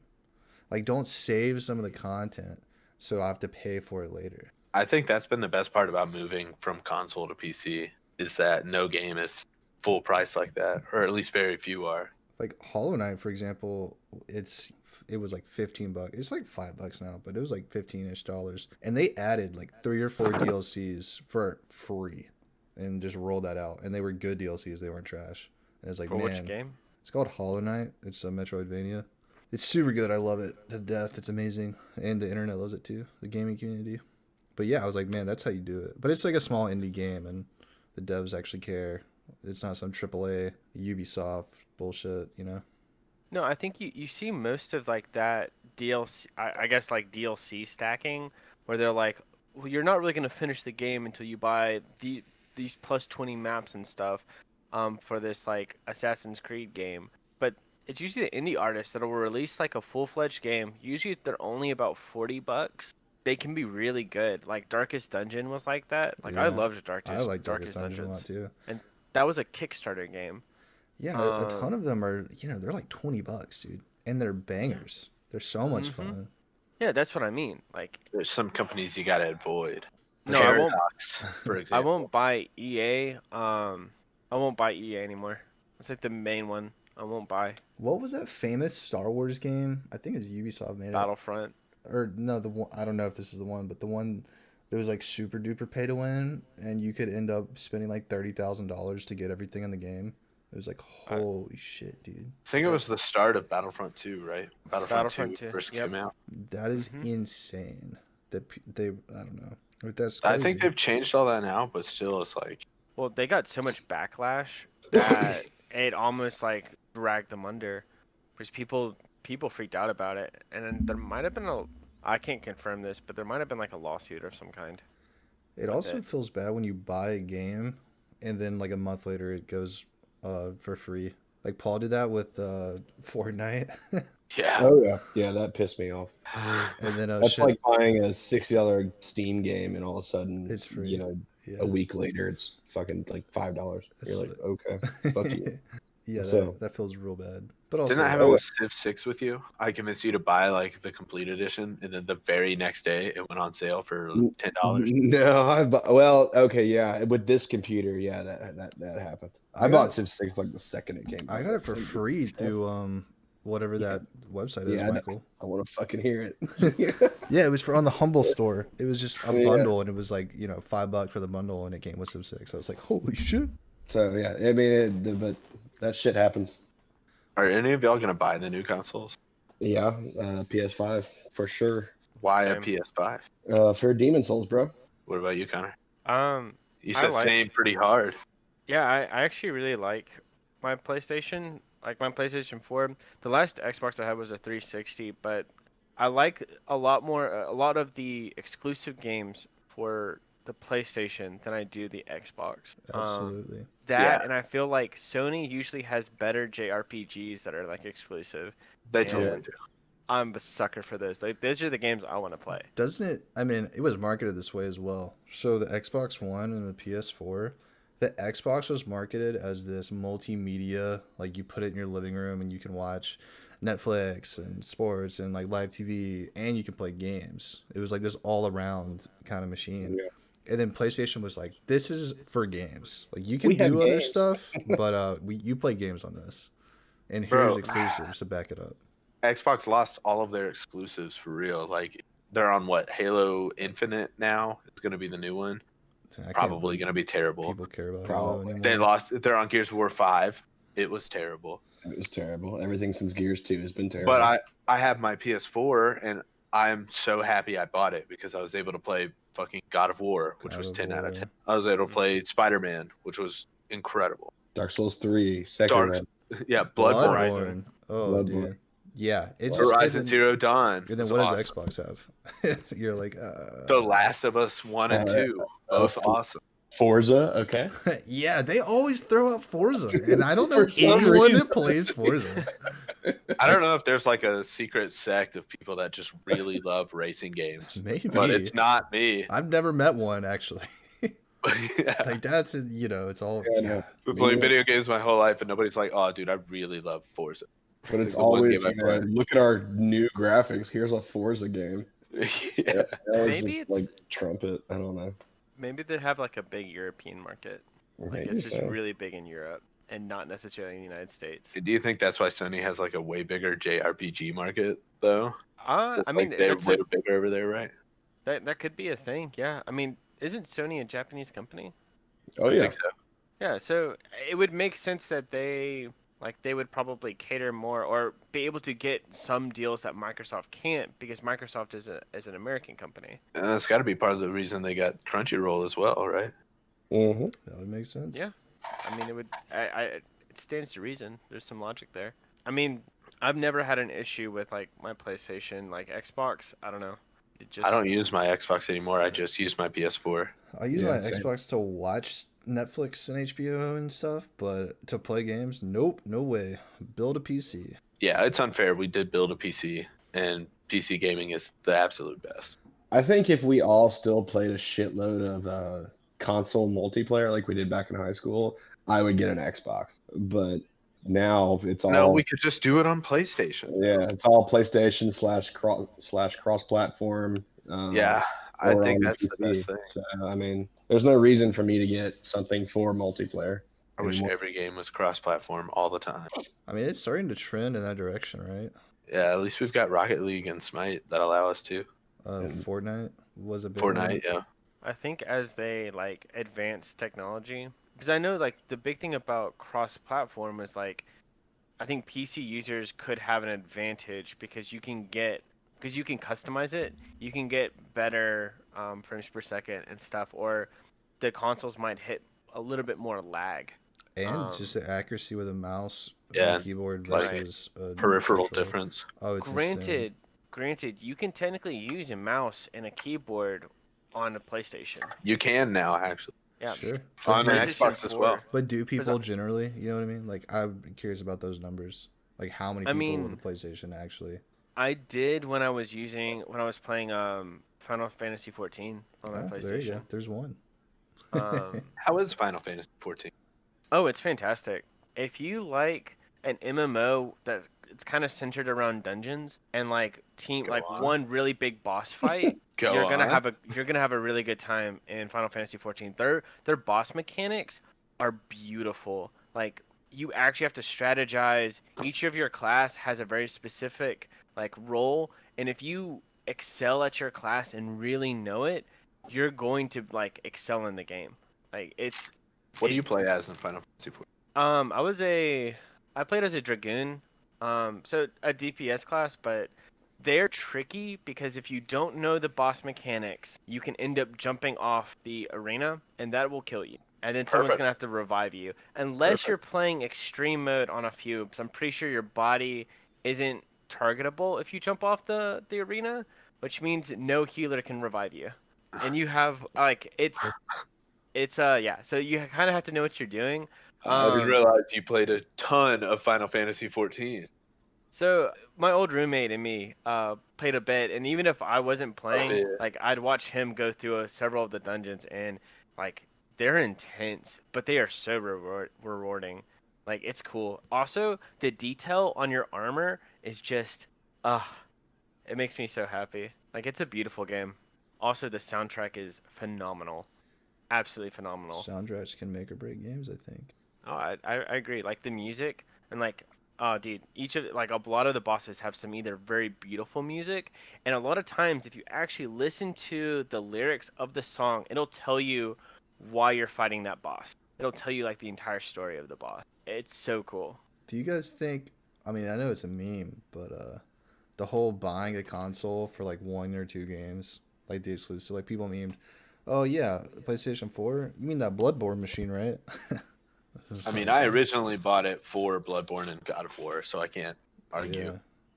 Like, don't save some of the content so I have to pay for it later. I think that's been the best part about moving from console to PC is that no game is full price like that, or at least very few are. Like Hollow Knight, for example, it was like $15. It's like $5 now, but it was like $15-ish dollars. And they added like 3 or 4 DLCs for free and just rolled that out. And they were good DLCs, they weren't trash. And it's like, For man, which game? it's called Hollow Knight. It's a Metroidvania. It's super good. I love it to death. It's amazing. And the internet loves it too, the gaming community. But yeah, I was like, man, that's how you do it. But it's like a small indie game, and the devs actually care. It's not some AAA Ubisoft bullshit, No, I think you see most of like that DLC, I guess like DLC stacking, where they're like, well, you're not really gonna finish the game until you buy these plus 20 maps and stuff, for this like Assassin's Creed game. But it's usually the indie artists that will release like a full-fledged game. Usually they're only about $40. They can be really good. Like Darkest Dungeon was like that. Like I Yeah, loved Darkest I like Darkest Dungeon a lot Dungeons, too. and that was a Kickstarter game. Yeah, a ton of them are, they're like $20, dude. And they're bangers. They're so much fun. Yeah, that's what I mean. Like, There's some companies you gotta avoid. no, I won't. Paradox, for I example. won't buy EA. I won't buy EA anymore. It's like the main one. I won't buy What was that famous Star Wars game? I think it's Ubisoft made it. Battlefront. Or no, the one, I don't know if this is the one, but the one that was like super duper pay to win, and you could end up spending like $30,000 to get everything in the game. It was like, holy shit, dude. I think it was the start of Battlefront 2, right? Battlefront 2, first yep. came out. That is Mhm. insane. That they, I don't know. Like, that's I crazy. think they've changed all that now, but still, it's like Well, they got so much backlash that it almost like dragged them under, because people freaked out about it, and then there might have been I can't confirm this, but there might have been like a lawsuit of some kind. It also feels bad when you buy a game and then like a month later it goes for free. Like Paul did that with Fortnite. yeah. Oh yeah, that pissed me off. And then That's like buying a $60 Steam game, and all of a sudden, It's free. Yeah. a week later, it's fucking like $5. You're like, okay, fuck you. Yeah, So- that feels real bad. But also, Didn't that happen with Civ 6 with you? I convinced you to buy like the complete edition, and then the very next day it went on sale for $10. No, well, okay, yeah, with this computer, yeah, that happened. I I got bought it- Civ 6 like the second it came out. I got it for free through whatever that website is, Yeah, Michael. I want to fucking hear it. Yeah, it was on the Humble store. It was just a Yeah. bundle, and it was like $5 for the bundle, and it came with Civ 6. I was like, holy shit. So yeah, I mean, but that shit happens. Are any of y'all gonna buy the new consoles? Yeah, PS5 for sure. Why a Same. PS5? For Demon Souls, bro. What about you, Connor? You I said like- same pretty hard. Yeah, I actually really like my PlayStation. Like my PlayStation 4. The last Xbox I had was a 360, but I like a lot of the exclusive games for the PlayStation than I do the Xbox. Absolutely. That Yeah. and I feel like Sony usually has better JRPGs that are like exclusive. They Yeah. totally do. I'm a sucker for those. Like those are the games I want to play. Doesn't it? I mean, it was marketed this way as well. So the Xbox One and the PS4, the Xbox was marketed as this multimedia, like you put it in your living room and you can watch Netflix and sports and like live TV, and you can play games. It was like this all around kind of machine. Yeah. And then PlayStation was like, this is for games. Like you We can have do other games. stuff, but you play games on this, and here's Bro. exclusives to back it up. Xbox lost all of their exclusives for real. Like they're on what, Halo Infinite now? It's gonna be the new one. I can't Probably believe gonna be terrible. people care about Halo Probably. anymore. They lost. They're on Gears of War 5. It was terrible. It was terrible. Everything since Gears 2 has been terrible. But I have my PS4 and I'm so happy I bought it because I was able to play fucking God of War, which God was of 10 out of War. 10. I was able to play Spider-Man, which was incredible. Dark Souls 3, Sekiro, Dark, yeah, Bloodborne, Horizon. Oh, Bloodborne. dude. Yeah, it just Horizon and then, Zero Dawn. and then was what does awesome. Xbox have? You're like, The Last of Us 1 and 2, both awesome. Forza, okay. yeah, they always throw out Forza, and I don't know For some anyone reason. that plays Forza. I don't know if there's like a secret sect of people that just really love racing games, Maybe, but it's not me. I've never met one actually. Yeah. Like that's it's all. Yeah, Yeah, no. I've been playing video games my whole life, and nobody's like, "Oh, dude, I really love Forza." But it's the one always, game I play. look at our new graphics. Here's a Forza game. Yeah. That was Maybe just it's- like trumpet. I don't know. Maybe they'd have like a big European market. Like Maybe it's just so. really big in Europe and not necessarily in the United States. Do you think that's why Sony has like a way bigger JRPG market, though? I It's mean, like they're that's way bigger over there, right? that could be a thing. Yeah. I mean, isn't Sony a Japanese company? Oh I yeah. think so. Yeah. So it would make sense that they would probably cater more or be able to get some deals that Microsoft can't because Microsoft is an American company. And that's got to be part of the reason they got Crunchyroll as well, right? Mm-hmm. that would make sense. Yeah. I mean, it would. It stands to reason. There's some logic there. I mean, I've never had an issue with like my PlayStation, like Xbox. I don't know. It just. I don't use my Xbox anymore. I just use my PS4. I use Yeah, my same. Xbox to watch Netflix and HBO and stuff, but to play games, nope, no way. Build a PC. Yeah, it's unfair. We did build a PC, and PC gaming is the absolute best. I think if we all still played a shitload of console multiplayer like we did back in high school, I would get an Xbox. But now it's all No, we could just do it on PlayStation. yeah, it's all PlayStation / cross platform. Yeah, I or think on that's the PC. best thing. So I mean, there's no reason for me to get something for multiplayer. I wish anymore. every game was cross-platform all the time. I mean, it's starting to trend in that direction, right? Yeah, at least we've got Rocket League and Smite that allow us to. And- Fortnite was a big Fortnite, yeah. I think as they like advance technology, because I know like the big thing about cross-platform is like, I think PC users could have an advantage because you can customize it. You can get better frames per second and stuff, or the consoles might hit a little bit more lag. And just the accuracy with a mouse Yeah, and keyboard like versus a Peripheral controller. difference. Oh, it's insane. Granted, you can technically use a mouse and a keyboard on a PlayStation. You can now, actually. Yeah. Sure. On But an do, Xbox as well. but do people I- generally, you know what I mean? Like, I'm curious about those numbers. Like, how many I people mean- with a PlayStation actually? I did when I was playing Final Fantasy 14 on my Oh, there you go. PlayStation. There's one. How is Final Fantasy 14? Oh, it's fantastic. If you like an MMO that it's kind of centered around dungeons and like Go on. one really big boss fight, Go you're gonna on. have a really good time in Final Fantasy 14. Their boss mechanics are beautiful. Like you actually have to strategize. Each of your class has a very specific like role, and if you excel at your class and really know it, you're going to like excel in the game. Like it's What do you play as in Final Fantasy 14? I played as a dragoon, so a DPS class, but they're tricky because if you don't know the boss mechanics, you can end up jumping off the arena, and that will kill you. And then someone's Perfect. gonna have to revive you, unless Perfect. you're playing extreme mode on a few. So I'm pretty sure your body isn't targetable if you jump off the arena, which means no healer can revive you, and you have like it's yeah. So you kind of have to know what you're doing. I didn't realize you played a ton of Final Fantasy 14. So my old roommate and me played a bit, and even if I wasn't playing, bit. like I'd watch him go through several of the dungeons, and like they're intense, but they are so rewarding. Like, it's cool. Also, the detail on your armor is just, it makes me so happy. Like, it's a beautiful game. Also, the soundtrack is phenomenal. Absolutely phenomenal. Soundtracks can make or break games, I think. Oh, I agree. Like, the music and, like, oh, dude, like, a lot of the bosses have some either very beautiful music, and a lot of times, if you actually listen to the lyrics of the song, it'll tell you why you're fighting that boss. It'll tell you, like, the entire story of the boss. It's so cool. Do you guys think? I mean, I know it's a meme, but the whole buying a console for like 1 or 2 games, like the exclusive, like people memed, oh yeah, PlayStation 4. You mean that Bloodborne machine, right? I mean, I originally bought it for Bloodborne and God of War, so I can't argue.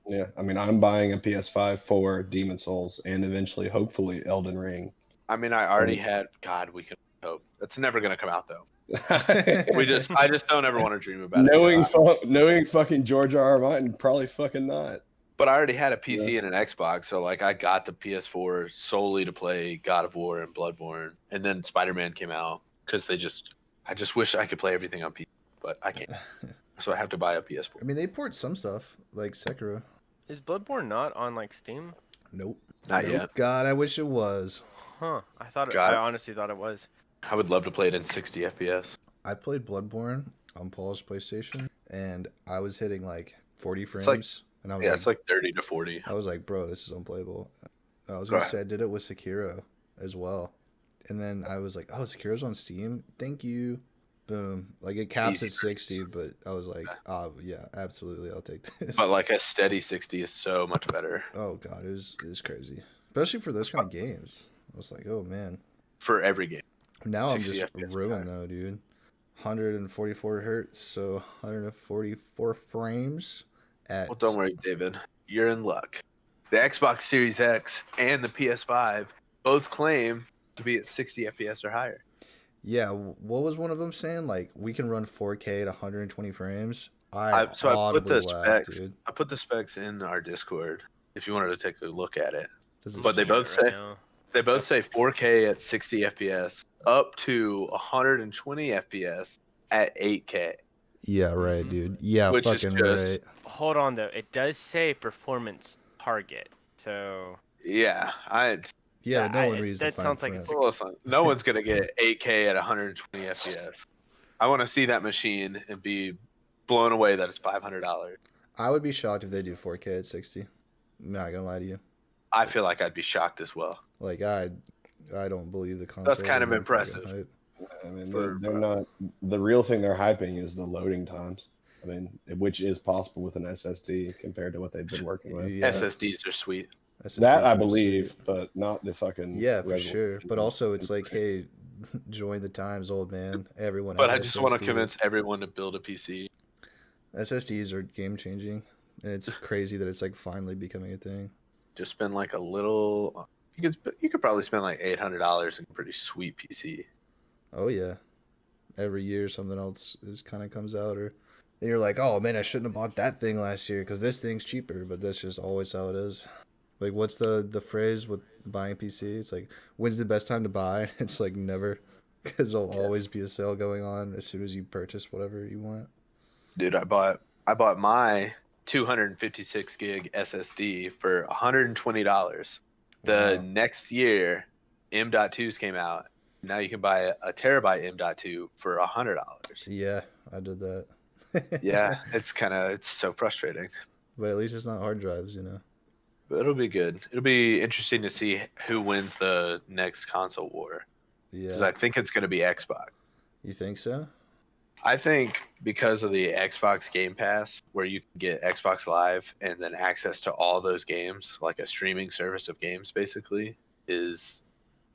Yeah. Yeah, I mean, I'm buying a PS5 for Demon Souls and eventually, hopefully, Elden Ring. I mean, I already had. God, we can hope. It's never gonna come out though. I just don't ever want to dream about it. knowing fucking George R. R. Martin, probably fucking not. But I already had a PC and an Xbox, so like I got the PS4 solely to play God of War and Bloodborne, and then Spider-Man came out because I just wish I could play everything on PC, but I can't. So I have to buy a PS4. I mean, they port some stuff like Sekiro. Is Bloodborne not on, like, Steam? Nope. Not yet. God, I wish it was. Huh. I God. honestly thought it was. I would love to play it in 60 FPS. I played Bloodborne on Paul's PlayStation, and I was hitting like 40 frames. like- and I was Yeah, like, it's like 30 to 40. I was like, bro, this is unplayable. I was gonna say I did it with Sekiro as well, and then I was like, oh, Sekiro's on Steam. Thank you. Boom. Like it caps Easy at 60, but I was like, oh yeah, absolutely, I'll take this. But like a steady 60 is so much better Oh god, it was crazy, especially for those kind of games. I was like, oh man. for every game. Now I'm 60 just FPS ruined though, dude. 144 hertz, so 144 frames at. Well, don't worry, David. You're in luck. The Xbox Series X and the PS5 both claim to be at 60 FPS or higher. Yeah, what was one of them saying? Like we can run 4K at 120 frames. I put audibly the laughed, specs. dude. I put the specs in our Discord if you wanted to take a look at it. Does it But they say- both Right say now. they both say 4K at 60 FPS up to 120 FPS at 8K. Yeah, right, Mhm. dude. Yeah, Which is fucking just- right. Hold on though. It does say performance target. So Yeah, Yeah, no one it- reads that the fine sounds like print. it's- listen, no one's gonna get 8K at 120 FPS. I want to see that machine and be blown away that it's $500. I would be shocked if they do 4K at 60. I'm not gonna lie to you. I feel like I'd be shocked as well. Like I don't believe the console. kind of impressive. I mean, For- they're not. The real thing they're hyping is the loading times. I mean, which is possible with an SSD compared to what they've been working with. Yeah, SSDs are sweet. That I believe, but not the fucking. Yeah, for resolution. sure. But also, it's like, hey, join the times, old man. Everyone. But I has just want to SSDs. convince everyone to build a PC. SSDs are game changing, and it's crazy that it's like finally becoming a thing. Just spend like a little. You could probably spend like $800 in a pretty sweet PC. Oh yeah, every year something else kind of comes out, or and you're like, oh man, I shouldn't have bought that thing last year because this thing's cheaper. But that's just always how it is. Like, what's the phrase with buying a PC? It's like, when's the best time to buy? It's like never, because there'll always be a sale going on as soon as you purchase whatever you want. Dude, I bought my 256 gig SSD for $120. The Wow. next year, M.2s came out. Now you can buy a terabyte M.2 for $100. Yeah, I did that. Yeah, it's so frustrating. But at least it's not hard drives, you know. But it'll be good. It'll be interesting to see who wins the next console war. Because Yeah. I think it's going to be Xbox. You think so? I think because of the Xbox Game Pass, where you can get Xbox Live and then access to all those games, like a streaming service of games, basically, is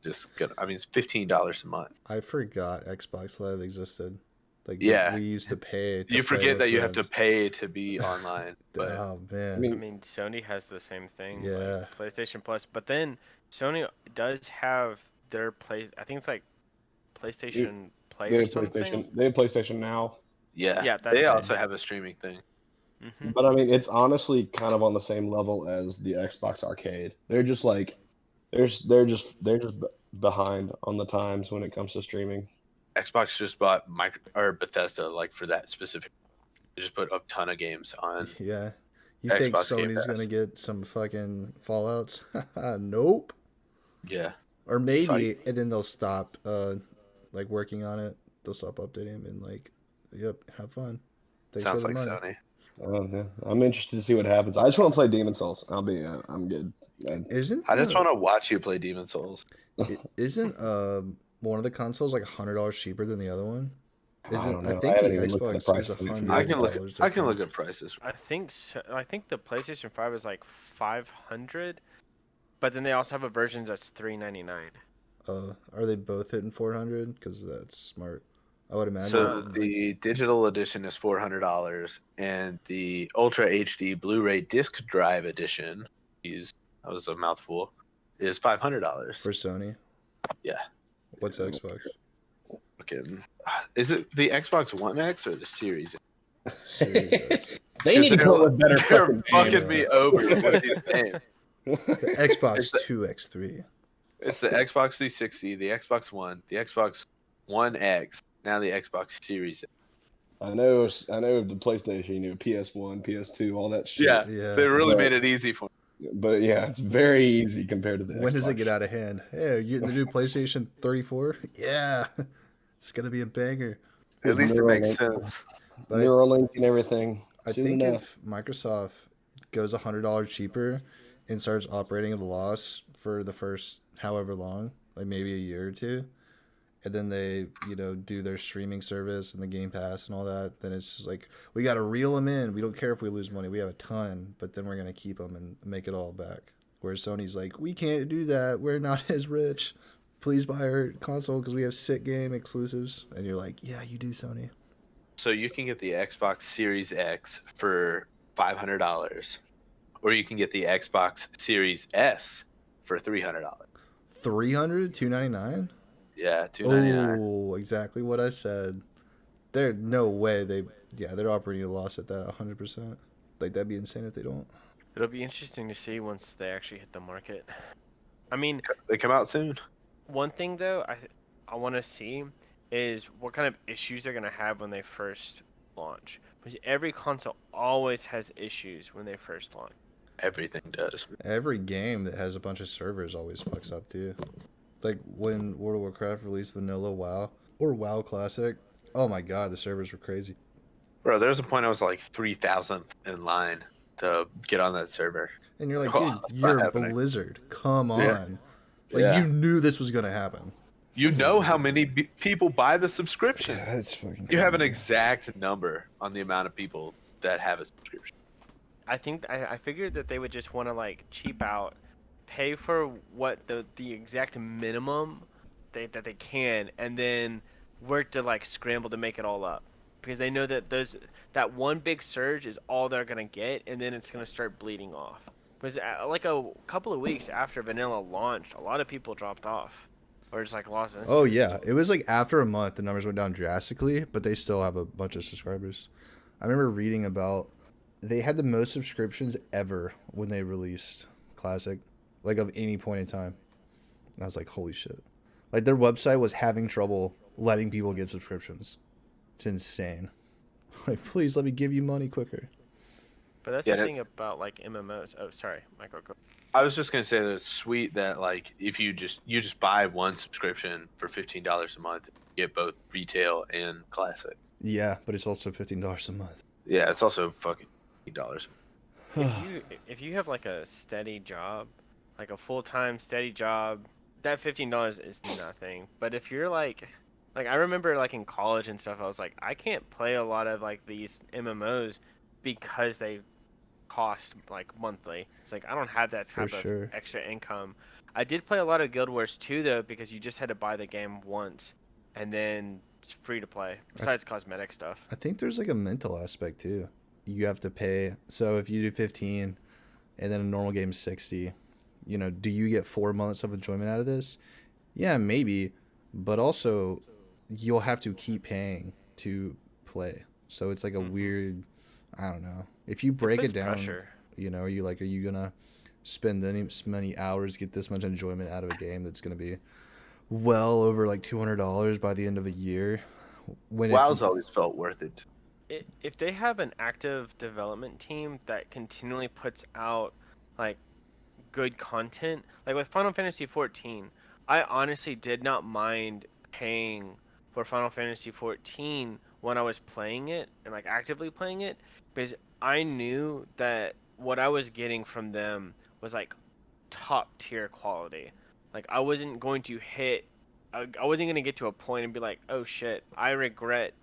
just good. I mean, it's $15 a month. I forgot Xbox Live existed. Like, Yeah. we used to pay. To You play forget with that you have friends. to pay to be online. But Oh man. I I mean, mean, Sony has the same thing. Yeah. Like PlayStation Plus, but then Sony does have their I think it's like PlayStation Play they or have something. PlayStation. They have PlayStation Now. yeah, Yeah, that's they it. also have a streaming thing. Hmm. But I mean, it's honestly kind of on the same level as the Xbox Arcade. They're just like, they're just behind on the times when it comes to streaming. Xbox just bought Bethesda like for that specific. They just put a ton of games on Yeah. You think Xbox Game Sony's Pass. gonna get some fucking Fallouts? Nope. Yeah. Or maybe, Psych. and then they'll stop like working on it. They'll stop updating them and like, yep, have fun. Thanks Sounds for the like money. Sony. Yeah. I'm interested to see what happens. I just want to play Demon Souls. I'm good. Isn't I just the want to watch you play Demon Souls. isn't one of the consoles like $100 cheaper than the other one? I Isn't don't I know. I think haven't the even looked at the Xbox price is of it from I the can look. $100 I can different. look at prices. I think so, I think the PlayStation 5 is like 500, but then they also have a version that's 399. Are they both hitting 400? Because that's smart. I would imagine. So Like, the digital edition is $400, and the Ultra HD Blu-ray disc drive edition that was a mouthful, is $500. for Sony. Yeah. What's Xbox? Fucking, is it the Xbox One X or the Series? Series X. They need to come up with better They're fucking fucking names. me over with these names. The Xbox It's the- 2X3. It's the Xbox 360, the Xbox One, the Xbox One X, now the Xbox Series. I know the PlayStation, PS1, PS2, all that shit. Yeah, Yeah. they really But- made it easy for me. But yeah, it's very easy compared to the When Xbox. does it get out of hand? Hey, are you getting the new PlayStation 34? Yeah. It's gonna be a banger. At least it makes Neuralink. sense. But Neuralink and everything. I Soon think enough. if Microsoft goes $100 cheaper and starts operating at a loss for the first however long, like maybe a year or two, and then they, do their streaming service and the Game Pass and all that, then it's just like, we got to reel them in. We don't care if we lose money. We have a ton, but then we're going to keep them and make it all back. Whereas Sony's like, we can't do that. We're not as rich. Please buy our console because we have sick game exclusives. And you're like, yeah, you do, Sony. So you can get the Xbox Series X for $500, or you can get the Xbox Series S for $300. 300, $299. Yeah, $299. Oh, exactly what I said. There's no way they're operating at a loss at that 100%. Like, that'd be insane if they don't. It'll be interesting to see once they actually hit the market. I mean, They come out soon. one thing though I want to see is what kind of issues they're gonna have when they first launch. Because every console always has issues when they first launch. Everything does. Every game that has a bunch of servers always fucks up, too. Like, when World of Warcraft released Vanilla WoW, or WoW Classic, oh my god, the servers were crazy. Bro, there was a point I was like 3,000th in line to get on that server. And you're like, Oh, dude, it's you're not happening. Blizzard. Come on. Yeah. Like, Yeah. you knew this was going to happen. You know how many people buy the subscription. That's fucking You have an crazy. exact number on the amount of people that have a subscription. I think I figured that they would just want to like cheap out, pay for what the exact minimum that they can, and then work to like scramble to make it all up, because they know that that one big surge is all they're gonna get, and then it's gonna start bleeding off. Because like a couple of weeks after Vanilla launched, a lot of people dropped off, or just like lost interest. Oh, yeah. It was like after a month, the numbers went down drastically, but they still have a bunch of subscribers. I remember reading about they had the most subscriptions ever when they released Classic, like of any point in time. And I was like, holy shit. Like, their website was having trouble letting people get subscriptions. It's insane. Like, please let me give you money quicker. But that's Yeah, the thing about like MMOs. Oh, sorry, Michael. Go. I was just gonna say that it's sweet that like if you just buy one subscription for $15 a month, you get both retail and classic. Yeah, but it's also $15 a month. Yeah, it's also fucking $15. If you have like a steady job, like a full-time steady job, that $15 is nothing. But if you're like I remember like in college and stuff, I was like, I can't play a lot of like these MMOs because they cost like monthly. It's like I don't have that For type sure. of extra income. I did play a lot of Guild Wars 2 though, because you just had to buy the game once and then it's free to play besides cosmetic stuff. I think there's like a mental aspect too. You have to pay. So if you do 15 and then a normal game is 60, do you get 4 months of enjoyment out of this? Yeah, maybe. But also, you'll have to keep paying to play. So it's like a weird, I don't know. If you break it puts down, pressure. are you going to spend this many hours, get this much enjoyment out of a game that's going to be well over like $200 by the end of a year? When WoW's always felt worth it. if they have an active development team that continually puts out like good content, like with Final Fantasy 14, I honestly did not mind paying for Final Fantasy 14 when I was playing it and like actively playing it because I knew that what I was getting from them was like top tier quality. Like I wasn't going to I wasn't going to get to a point and be like, "Oh shit, I regret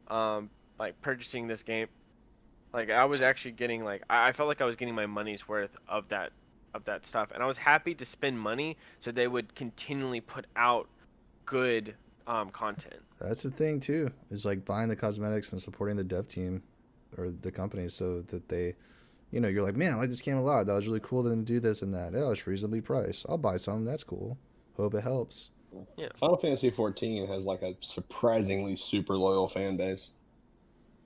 like purchasing this game." Like I was actually getting like I felt like I was getting my money's worth of that stuff, and I was happy to spend money so they would continually put out good content. That's the thing too. Is like buying the cosmetics and supporting the dev team or the company so that they, you're like, man, I like this game a lot. That was really cool of them to do this and that. Oh, it's reasonably priced. I'll buy some. That's cool. Hope it helps. Yeah. Final Fantasy 14 has like a surprisingly super loyal fan base.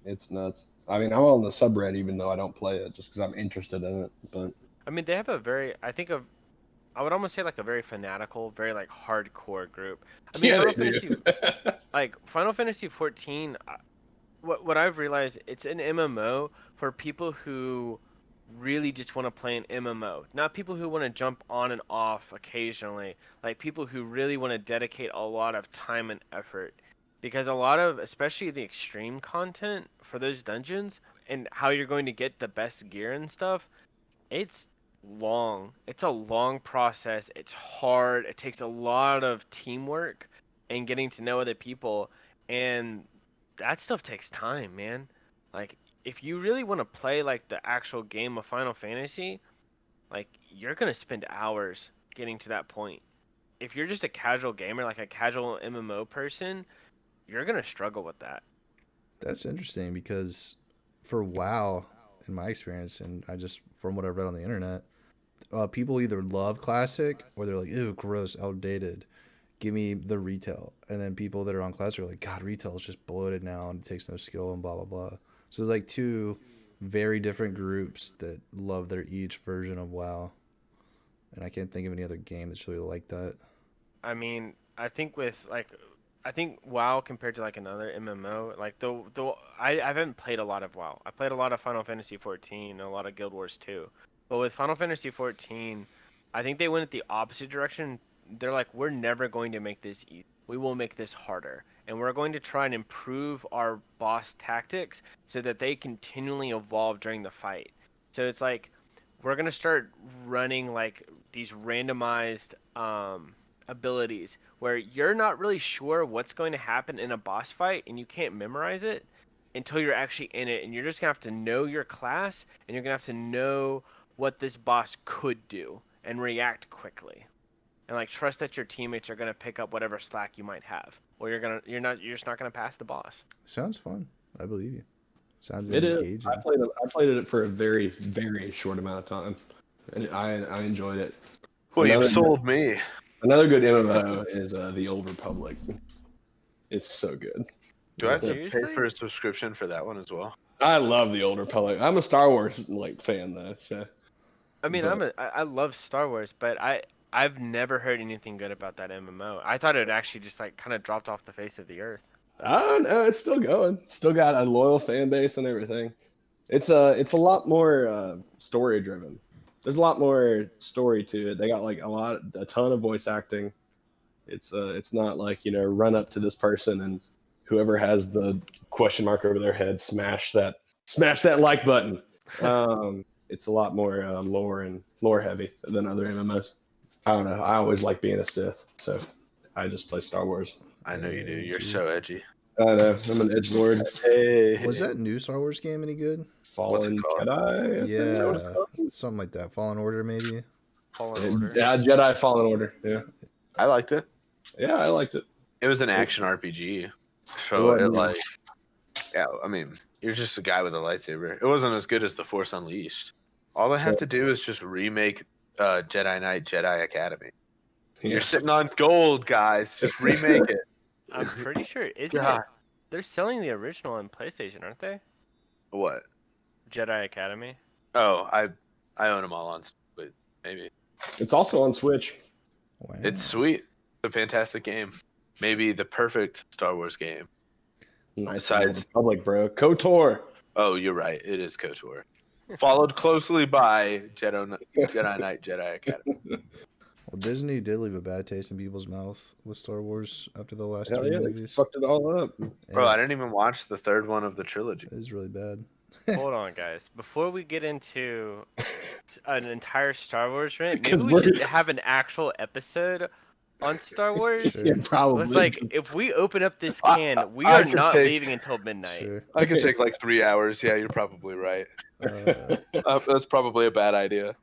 It's nuts. I mean, I'm on the subreddit even though I don't play it, just because I'm interested in it. But I mean, they have a very I would almost say like a very fanatical, very like hardcore group. I mean, yeah, Final they do. Fantasy like Final Fantasy 14 what I've realized, it's an MMO for people who really just want to play an MMO, not people who want to jump on and off occasionally, like people who really want to dedicate a lot of time and effort. Because a lot of, especially the extreme content for those dungeons and how you're going to get the best gear and stuff, it's long. It's a long process. It's hard. It takes a lot of teamwork and getting to know other people. And that stuff takes time, man. Like, if you really want to play like the actual game of Final Fantasy, like you're gonna spend hours getting to that point. If you're just a casual gamer, like a casual MMO person, you're gonna struggle with that. That's interesting because for WoW, in my experience, and I just from what I've read on the internet, people either love classic or they're like, ew, gross, outdated. Give me the retail. And then people that are on classic are like, God, retail is just bloated now and it takes no skill and blah blah blah. So there's like two very different groups that love their each version of WoW. And I can't think of any other game that's really like that. I mean, I think with like, I think WoW compared to like another MMO, like I haven't played a lot of WoW. I played a lot of Final Fantasy 14 and a lot of Guild Wars 2. But with Final Fantasy 14, I think they went at the opposite direction. They're like, we're never going to make this easy. We will make this harder. And we're going to try and improve our boss tactics so that they continually evolve during the fight. So it's like we're going to start running like these randomized abilities where you're not really sure what's going to happen in a boss fight and you can't memorize it until you're actually in it, and you're just gonna have to know your class and you're gonna have to know what this boss could do and react quickly and like trust that your teammates are gonna pick up whatever slack you might have, or you're just not gonna pass the boss. Sounds fun. I believe you. Sounds it is. engaging. I played it for a very very short amount of time, and I enjoyed it. Well, you've Another sold me. another good MMO is the Old Republic. It's so good. Do I have to pay Seriously? for a subscription for that one as well? I love the Old Republic. I'm a Star Wars like fan though, so. I mean, But I love Star Wars, but I've never heard anything good about that MMO. I thought it actually just like kind of dropped off the face of the earth. I don't know. It's still going. Still got a loyal fan base and everything. It's a lot more story driven. There's a lot more story to it. They got like a ton of voice acting. It's not like run up to this person and whoever has the question mark over their head smash that like button. It's a lot more lore heavy than other MMOs. I don't know. I always like being a Sith, so I just play Star Wars. I know you do. You're Edgy. so edgy. I know. I'm an edgelord. Hey. Was that new Star Wars game any good? Fallen called? Jedi. I think is that what it's Yeah, called? something like that. Fallen Order, maybe. Fallen Order. Yeah, Jedi Fallen Order. Yeah, I liked it. yeah, I liked it. It was an action RPG. So It it was. like, yeah, I mean, you're just a guy with a lightsaber. It wasn't as good as The Force Unleashed. All they have So- to do is just remake Jedi Knight Jedi Academy. Yeah. You're sitting on gold, guys. Just remake it. I'm pretty sure isn't God. it? They're selling the original on PlayStation, aren't they? What? Jedi Academy. Oh, I own them all on, but maybe. It's also on Switch. Wow. It's sweet. It's a fantastic game. Maybe the perfect Star Wars game. Nice Besides- Republic, bro. KOTOR. Oh, you're right. It is KOTOR. Followed closely by Jedi Knight Jedi Academy. Well, Disney did leave a bad taste in people's mouth with Star Wars after the last Hell 3 yeah, they movies. fucked it all up. Bro, Yeah, I didn't even watch the third one of the trilogy. it is really bad. Hold on, guys. Before we get into an entire Star Wars rant, maybe Because we we're- should have an actual episode on Star Wars. Sure. Yeah, It's probably. like if we open up this I- can, we I are could not take- leaving until midnight. Sure. I could take like 3 hours. Yeah, you're probably right. Uh, That's probably a bad idea.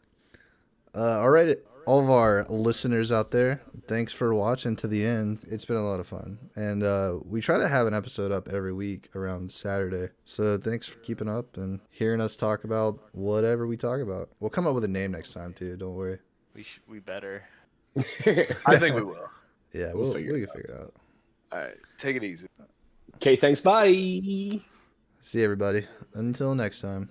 all right, all of our listeners out there, thanks for watching to the end. It's been a lot of fun. And we try to have an episode up every week around Saturday. So thanks for keeping up and hearing us talk about whatever we talk about. We'll come up with a name next time, too. Don't worry. We better. I think we will. Yeah, We'll we figure can it figure it out. All right, take it easy. Okay, thanks. Bye. See you, everybody. Until next time.